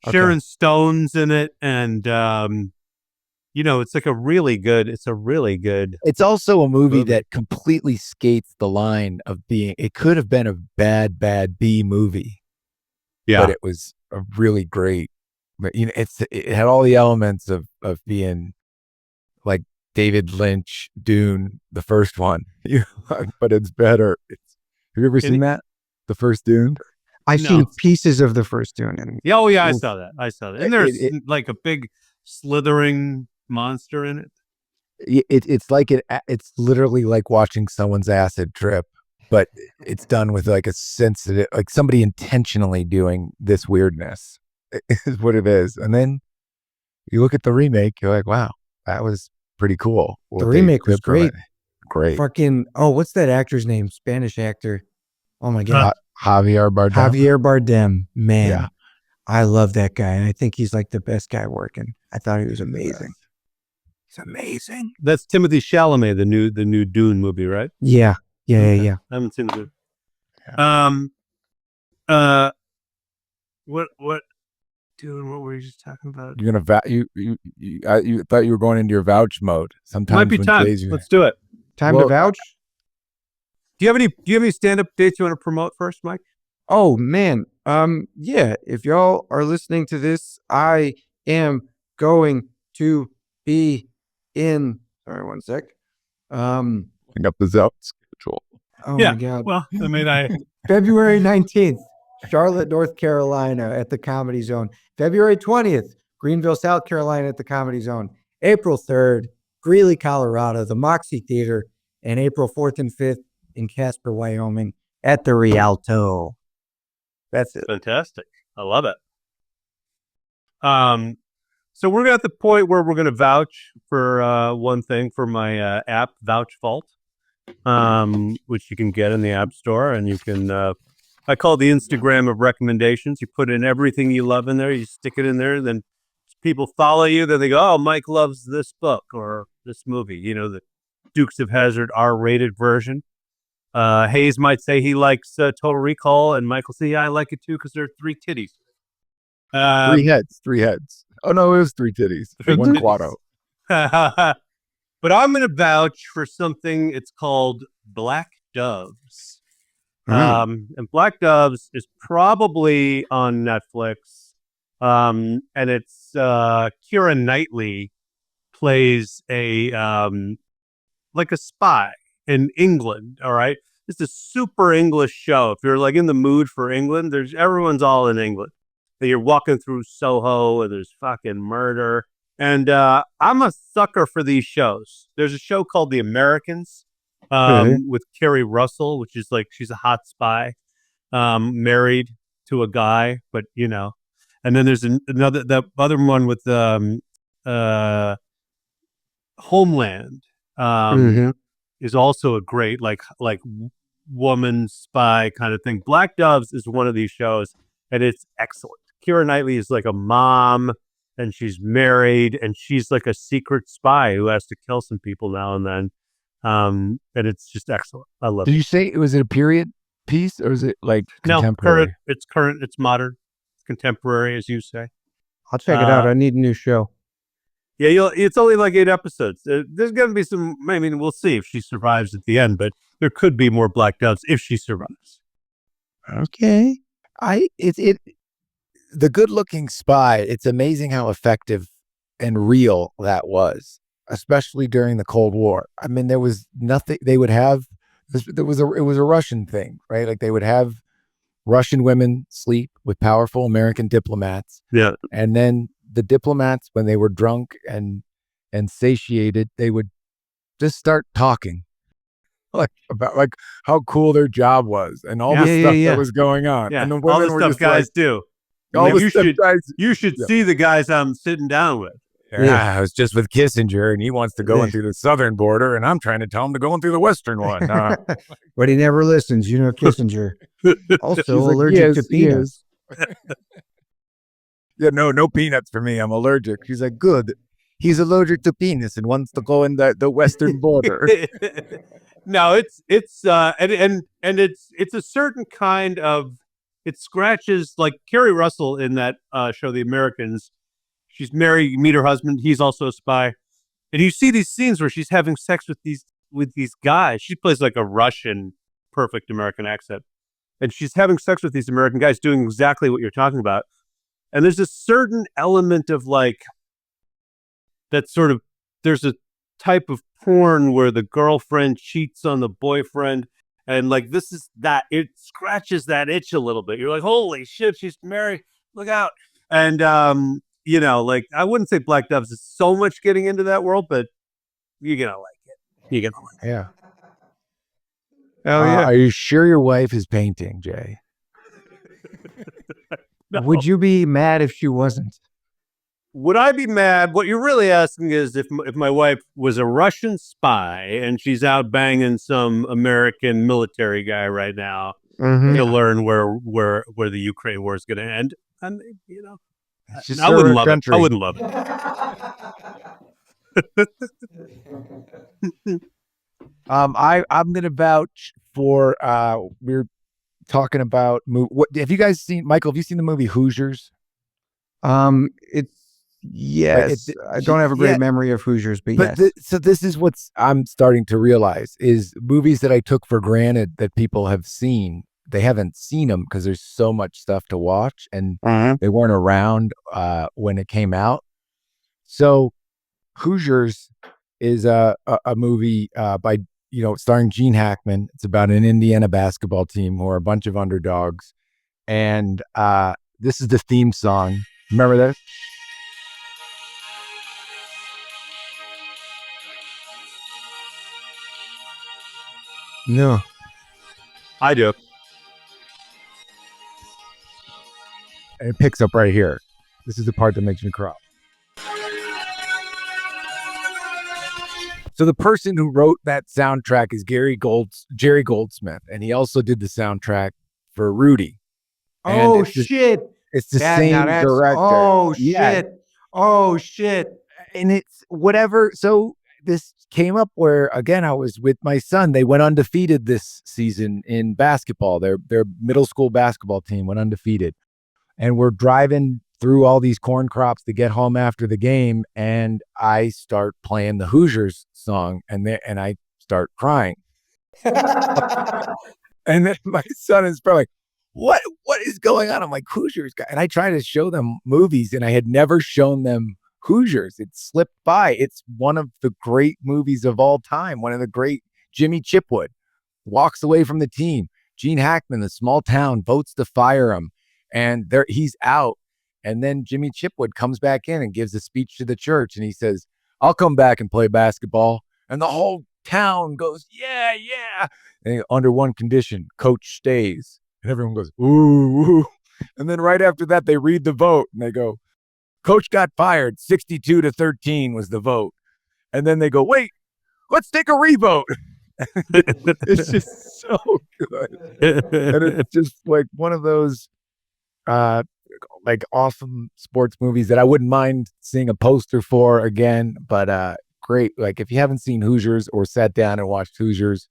Okay. Sharon Stone's in it, and it's like a really good. It's also a movie that completely skates the line of being. It could have been a bad B movie. Yeah. But it was a really great. But it had all the elements of being like David Lynch, Dune, the first one. But it's better. Have you ever seen that? The first Dune? I've seen pieces of the first Dune. And I saw that. And there's like a big slithering monster in it. It's literally like watching someone's acid trip, but it's done with like a sensitive, like somebody intentionally doing this weirdness is what it is. And then you look at the remake, you're like, wow, that was pretty cool. The remake was great. Great. Fucking, what's that actor's name? Spanish actor. Oh my God. Javier Bardem. Man, Yeah. I love that guy. And I think he's like the best guy working. I thought he was amazing. He's amazing. That's Timothy Chalamet, the new Dune movie, right? Yeah. I haven't seen it. What Dune? What were you just talking about? You're gonna you thought you were going into your vouch mode. Sometimes Might be time. Let's do it. Time to vouch. Do you have any stand-up dates you want to promote first, Mike? Oh man. Yeah. If y'all are listening to this, I am going to be in. Sorry, one sec. Pick up the vouch schedule. Oh my God. Well, I mean, February 19th, Charlotte, North Carolina at the Comedy Zone. February 20th, Greenville, South Carolina at the Comedy Zone. April 3rd, Greeley, Colorado, the Moxie Theater. And April 4th and 5th in Casper, Wyoming at the Rialto. That's it. Fantastic. I love it. So we're at the point where we're going to vouch for one thing for my app, Vouch Vault, which you can get in the App Store, and you can. I call it the Instagram of recommendations. You put in everything you love in there. You stick it in there, then people follow you. Then they go, "Oh, Mike loves this book or this movie." The Dukes of Hazzard R-rated version. Hayes might say he likes Total Recall, and Michael say, "Yeah, I like it too because there are 3 titties." 3 heads. Oh no, it was 3 titties. 1 quado. But I'm going to vouch for something. It's called Black Doves. And Black Doves is probably on Netflix. And it's Keira Knightley plays like a spy in England. All right, it's a super English show. If you're like in the mood for England, everyone's all in England. You're walking through Soho and there's fucking murder. And I'm a sucker for these shows. There's a show called The Americans with Kerry Russell, which is like she's a hot spy, married to a guy, but And then there's the other one with Homeland is also a great like woman spy kind of thing. Black Doves is one of these shows, and it's excellent. Keira Knightley is like a mom, and she's married, and she's like a secret spy who has to kill some people now and then. And it's just excellent. I love it. Did you say was it a period piece or is it like contemporary? No, current. It's modern. It's contemporary, as you say. I'll check it out. I need a new show. Yeah, it's only like 8 episodes. There's going to be some. I mean, we'll see if she survives at the end, but there could be more Black Doves if she survives. Okay, the good-looking spy. It's amazing how effective and real that was, especially during the Cold War. I mean, there was nothing they would have. It was a Russian thing, right? Like they would have Russian women sleep with powerful American diplomats. Yeah, and then the diplomats, when they were drunk and satiated, they would just start talking about how cool their job was and all the stuff that was going on. Yeah, and the all the stuff guys do. You should see the guys I'm sitting down with. Yeah, I was just with Kissinger, and he wants to go in through the southern border, and I'm trying to tell him to go in through the western one. But he never listens, Kissinger. Also allergic to peanuts. Yeah, no peanuts for me. I'm allergic. She's like, good. He's allergic to penis and wants to go in the western border. No, it's a certain kind of. It scratches like Kerry Russell in that show, The Americans. She's married. You meet her husband. He's also a spy, and you see these scenes where she's having sex with these guys. She plays like a Russian, perfect American accent, and she's having sex with these American guys, doing exactly what you're talking about. And there's a certain element of like that sort of. There's a type of porn where the girlfriend cheats on the boyfriend, and like this is that it scratches that itch a little bit. You're like, holy shit, she's married. Look out. And like I wouldn't say Black Doves is so much getting into that world, but you're gonna like it. You're gonna like it. Yeah. Oh yeah. Are you sure your wife is painting, Jay? No. Would you be mad if she wasn't? Would I be mad? What you're really asking is if my wife was a Russian spy and she's out banging some American military guy right now to learn where the Ukraine war is going to end, and I wouldn't love it. I wouldn't love it. I'm gonna vouch for. We're talking about. What have you guys seen, Michael? Have you seen the movie Hoosiers? Yes. I don't have a great memory of Hoosiers, but yes. So this is what I'm starting to realize is movies that I took for granted that people have seen. They haven't seen them because there's so much stuff to watch, and they weren't around when it came out. So Hoosiers is a movie by starring Gene Hackman. It's about an Indiana basketball team who are a bunch of underdogs, and this is the theme song. Remember this? No, I do. And it picks up right here. This is the part that makes me cry. So the person who wrote that soundtrack is Jerry Goldsmith, and he also did the soundtrack for Rudy. Oh shit! It's the same director. Oh shit! Oh shit! And it's whatever. So this came up where again I was with my son. They went undefeated this season in basketball. Their middle school basketball team went undefeated, and we're driving through all these corn crops to get home after the game, and I start playing the Hoosiers song, and I start crying. And then my son is probably like, what is going on? I'm like, Hoosiers guy. And I try to show them movies, and I had never shown them Hoosiers. It slipped by. It's one of the great movies of all time. One of the great. Jimmy Chipwood walks away from the team. Gene Hackman, the small town, votes to fire him, and he's out. And then Jimmy Chipwood comes back in and gives a speech to the church, and he says, "I'll come back and play basketball." And the whole town goes, "Yeah, yeah." And under one condition, coach stays. And everyone goes, "Ooh, ooh." And then right after that, they read the vote and they go, "Coach got fired. 62-13 was the vote." And then they go, "Wait, let's take a revote." It's just so good. And it's just like one of those like awesome sports movies that I wouldn't mind seeing a poster for again. But great. Like if you haven't seen Hoosiers or sat down and watched Hoosiers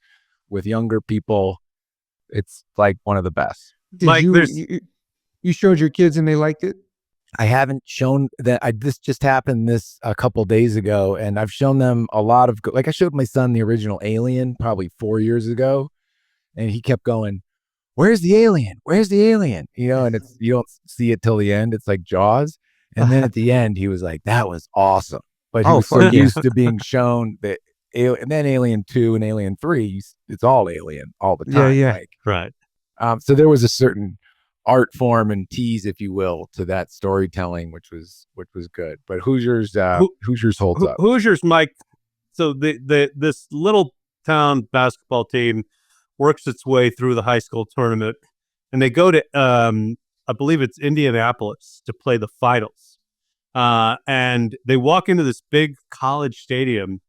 with younger people, it's like one of the best. Did Mike, you showed your kids and they liked it? I haven't shown that. This just happened a couple days ago, and I've shown them a lot of, like I showed my son the original Alien probably 4 years ago, and he kept going, "Where's the alien? Where's the alien?" And you don't see it till the end. It's like Jaws. And then at the end, he was like, "That was awesome." But he was so used to being shown that, and then Alien 2 and Alien 3, it's all alien all the time. Yeah. Like, right. so there was a certain art form and tease, if you will, to that storytelling, which was good. But Hoosiers holds up. Hoosiers, Mike. So this little town basketball team works its way through the high school tournament, and they go to I believe it's Indianapolis to play the finals. And they walk into this big college stadium,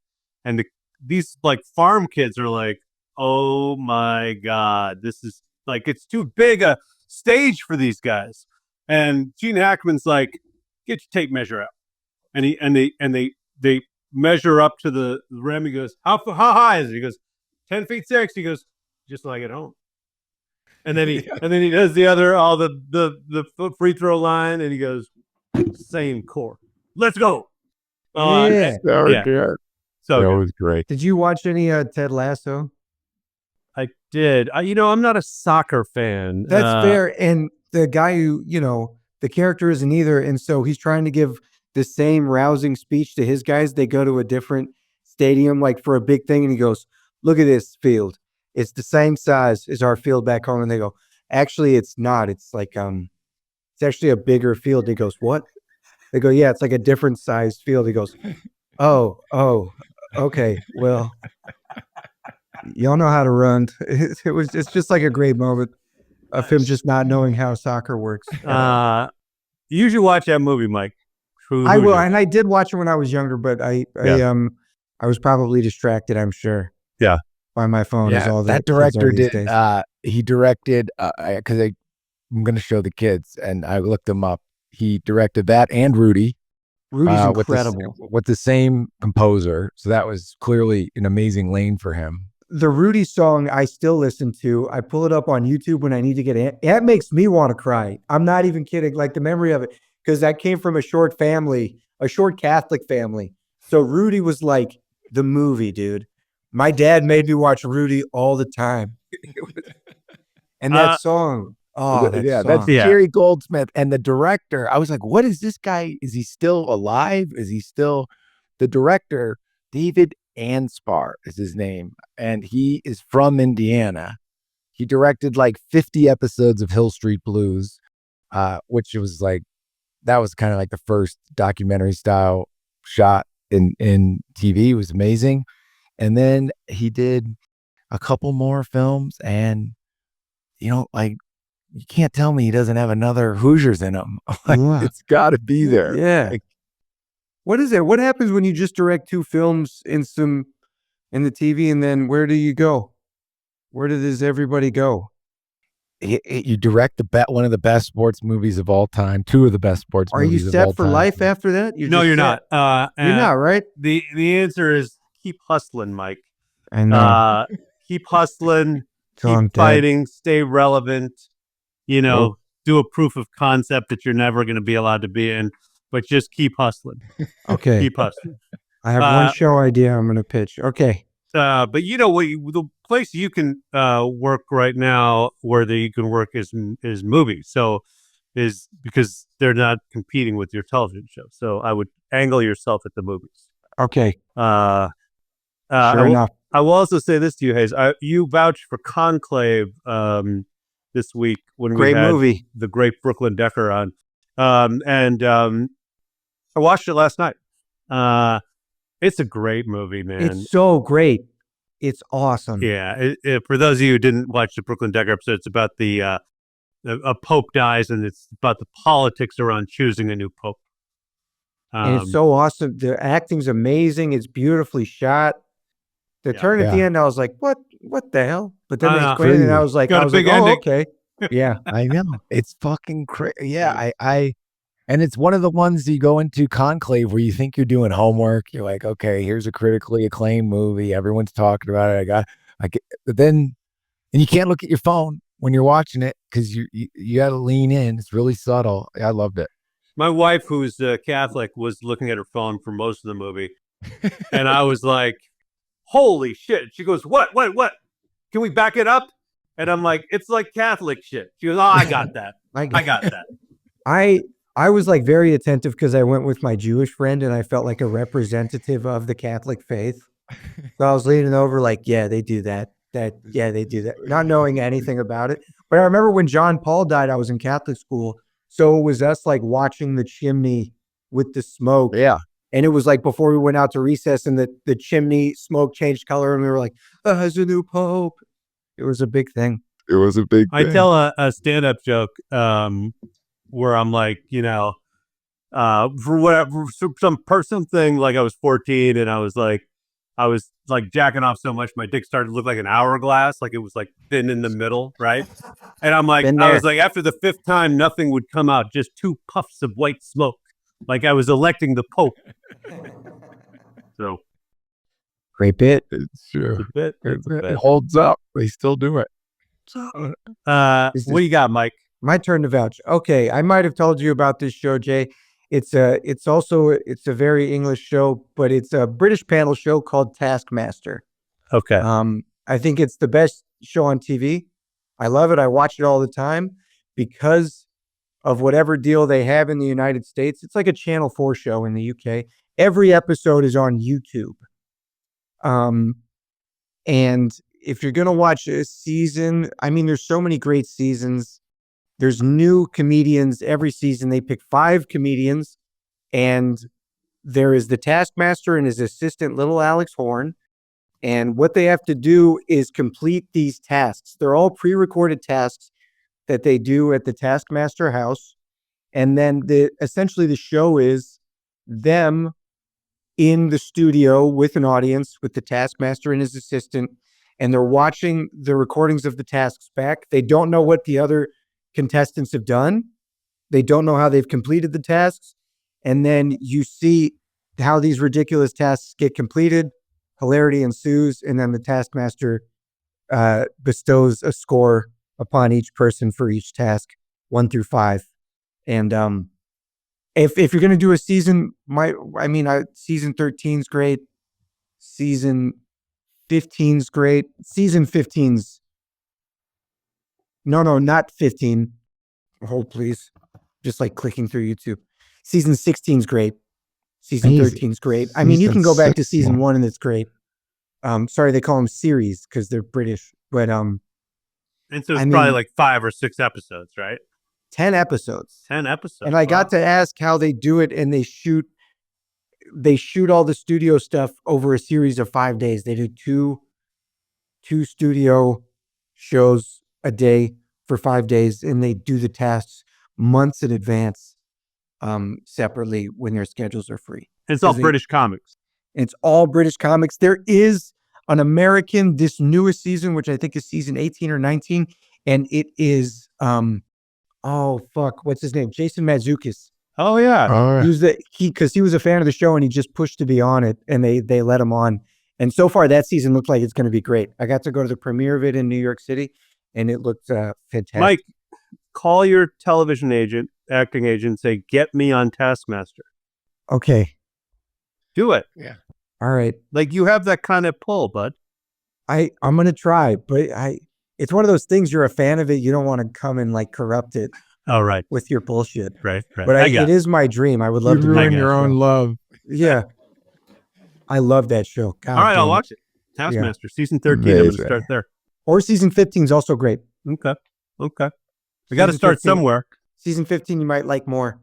and these like farm kids are like, "Oh my God, this is like, it's too big a stage for these guys." And Gene Hackman's like, "Get your tape measure out." And they measure up to the rim. He goes, how high is it? He goes, 10 feet 6. He goes, "Just like at home." And then he does the free throw line, and he goes, "Same core. Let's go." Yeah. Good. So That good. was great. Did you watch any Ted Lasso? I did. I'm not a soccer fan. That's fair. And the guy who, the character isn't either. And so he's trying to give the same rousing speech to his guys. They go to a different stadium, like for a big thing. And he goes, "Look at this field. It's the same size as our field back home." And they go, "Actually, it's not. It's like, it's actually a bigger field." He goes, "What?" They go, "Yeah, it's like a different sized field." He goes, Oh, okay. Well, y'all know how to run. It's just like a great moment of him just not knowing how soccer works. You usually watch that movie, Mike. I will, and I did watch it when I was younger, but I was probably distracted, I'm sure. Yeah. By my phone. As all that director did. He directed because I'm going to show the kids, and I looked him up. He directed that and Rudy. Rudy's incredible. With the same composer, so that was clearly an amazing lane for him. The Rudy song I still listen to. I pull it up on YouTube when I need to get it. That makes me want to cry. I'm not even kidding. Like the memory of it, because that came from a short Catholic family. So Rudy was like the movie, dude. My dad made me watch Rudy all the time. And that song. Oh, that's Jerry Goldsmith. And the director, I was like, what is this guy? Is he still alive? Is he still the director? David Anspar is his name. And he is from Indiana. He directed like 50 episodes of Hill Street Blues, which was like, that was kind of like the first documentary style shot in TV. It was amazing. And then he did a couple more films, and like, you can't tell me he doesn't have another Hoosiers in him. Like, it's got to be there. Yeah. Like, what is it? What happens when you just direct 2 films in the TV, and then where do you go? Where does everybody go? You direct one of the best sports movies of all time, 2 of the best sports movies of all time. Are you set for life after that? You're not. You're not, right? The answer is keep hustling, Mike. I know. Keep hustling, Till keep fighting, stay relevant. Oh. Do a proof of concept that you're never going to be allowed to be in, but just keep hustling. Okay. Keep hustling. I have one show idea I'm going to pitch. Okay. But the place you can work right now where you can work is movies. So is because they're not competing with your television show. So I would angle yourself at the movies. Okay. Sure Sure enough. I will also say this to you, Hayes. You vouched for Conclave this week when Great we had movie. the great Brooklyn Decker on. I watched it last night. It's a great movie, man. It's so great. It's awesome. Yeah. For those of you who didn't watch the Brooklyn Decker episode, it's about a pope dies, and it's about the politics around choosing a new pope. And it's so awesome. The acting's amazing. It's beautifully shot. The turn at the end, I was like, "What the hell?" But then they explained it, and I was like, Got a big ending. "Oh, okay." Yeah, I know. It's fucking crazy. Yeah, and it's one of the ones you go into Conclave where you think you're doing homework. You're like, okay, here's a critically acclaimed movie. Everyone's talking about it. But then, and you can't look at your phone when you're watching it because you got to lean in. It's really subtle. I loved it. My wife, who's Catholic, was looking at her phone for most of the movie, and I was like, "Holy shit!" She goes, "What? Can we back it up?" And I'm like, "It's like Catholic shit." She goes, "Oh, I got that. I got that." I was like very attentive because I went with my Jewish friend and I felt like a representative of the Catholic faith. So I was leaning over like, yeah, they do that. They do that. Not knowing anything about it. But I remember when John Paul died, I was in Catholic school. So it was us like watching the chimney with the smoke. Yeah. And it was like before we went out to recess and the chimney smoke changed color and we were like, there's a new pope. It was a big thing. It was a big thing. I tell a stand-up joke where I'm like, for whatever, some person thing, like I was 14 and I was like jacking off so much my dick started to look like an hourglass, like it was like thin in the middle, right? And I'm like, I was like, after the 5th time, nothing would come out, just 2 puffs of white smoke, like I was electing the Pope. So, great bit. It's true. It's a bit. It holds up. They still do it. What do you got, Mike? My turn to vouch. Okay, I might have told you about this show, Jay. It's a very English show, but it's a British panel show called Taskmaster. Okay. I think it's the best show on TV. I love it. I watch it all the time because of whatever deal they have in the United States. It's like a Channel 4 show in the UK. Every episode is on YouTube. And if you're going to watch a season, I mean, there's so many great seasons. There's new comedians every season. They pick 5 comedians, and there is the Taskmaster and his assistant, little Alex Horn. And what they have to do is complete these tasks. They're all pre-recorded tasks that they do at the Taskmaster house. And then essentially the show is them in the studio with an audience, with the Taskmaster and his assistant, and they're watching the recordings of the tasks back. They don't know what the other contestants have done. They don't know how they've completed the tasks. And then you see how these ridiculous tasks get completed. Hilarity ensues. And then the Taskmaster bestows a score upon each person for each task, 1 through 5. And if you're going to do a season, season 13's great. Season 15's great. Season 15's No, not 15. Hold, please. Just like clicking through YouTube. Season 16's great. Season 13's great. I mean, you can go back to season 1 and it's great. Sorry, they call them series because they're British. But and so it's probably like 5 or 6 episodes, right? 10 episodes. 10 episodes. And I got to ask how they do it, and they shoot all the studio stuff over a series of 5 days. They do two studio shows a day for 5 days, and they do the tasks months in advance, separately when their schedules are free. It's all British comics. It's all British comics. There is an American, this newest season, which I think is season 18 or 19, and it is what's his name? Jason Mazzuccas. Oh yeah. Because he was a fan of the show and he just pushed to be on it, and they let him on. And so far that season looks like it's going to be great. I got to go to the premiere of it in New York City, and it looked fantastic. Mike, call your television agent, acting agent, say, get me on Taskmaster. Okay. Do it. Yeah. All right. Like, you have that kind of pull, bud. I'm going to try, but it's one of those things, you're a fan of it, you don't want to come and like corrupt it. Oh, right. with your bullshit. Right. But it is my dream. I would love You to be ruin on your that own show. love. Yeah. I love that show. God All right, damn I'll it. watch it. Taskmaster, season 13. I'm going Amazing. to start there. Or season 15 is also great. Okay. We got to Season start 15 somewhere. Season 15 you might like more.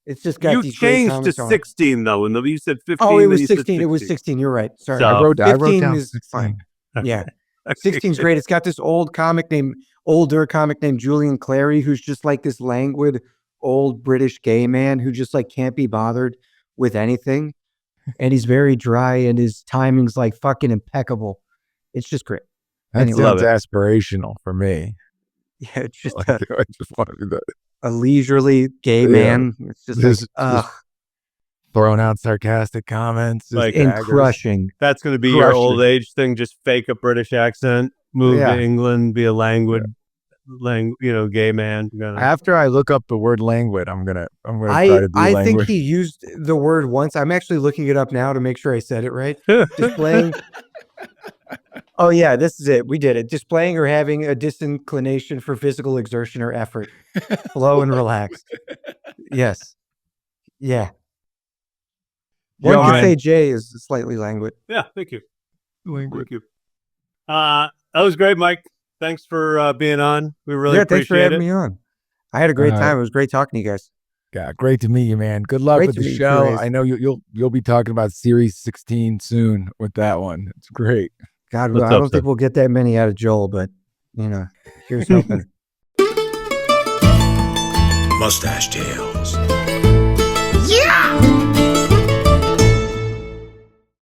It's just got You these great changed to comics on it. 16, though. And you said 15. Oh, it then was you said 16. It was 16. You're right. Sorry. So- I wrote 15 down is 16. fine. Yeah. Okay. 16 is great. It's got this older comic named Julian Clary, who's just like this languid old British gay man who just like can't be bothered with anything. And he's very dry and his timing's like fucking impeccable. It's just great. That Anyway. sounds aspirational for me. Yeah, it's just Like, I just want to be that. a leisurely gay Yeah. man. It's just Just- like, just throwing out sarcastic comments. Like- and daggers. crushing. That's going to be your Crushed old it. age thing. Just fake a British accent, move Yeah. to England, be a languid, gay man. After I look up the word languid, I'm gonna try I to be think languid. he used the word once. I'm actually looking it up now to make sure I said it right. Displaying. Oh yeah, this is it. We did it. Displaying or having a disinclination for physical exertion or effort. Flow and relaxed. Yes. Yeah. One Yo, could man. say Jay is slightly languid. Yeah, thank you. Languid. Thank you. That was great, Mike. Thanks for being on. We really Yeah, thanks for appreciate having it. me on. I had a great All time. It was great talking to you guys. Yeah, great to meet you, man. Good luck Great with to the meet you, show. Reyes. I know you'll be talking about Series 16 soon with that one. It's great. God, What's I up, don't son? think we'll get that many out of Joel, but here's hoping. Mustache Tales.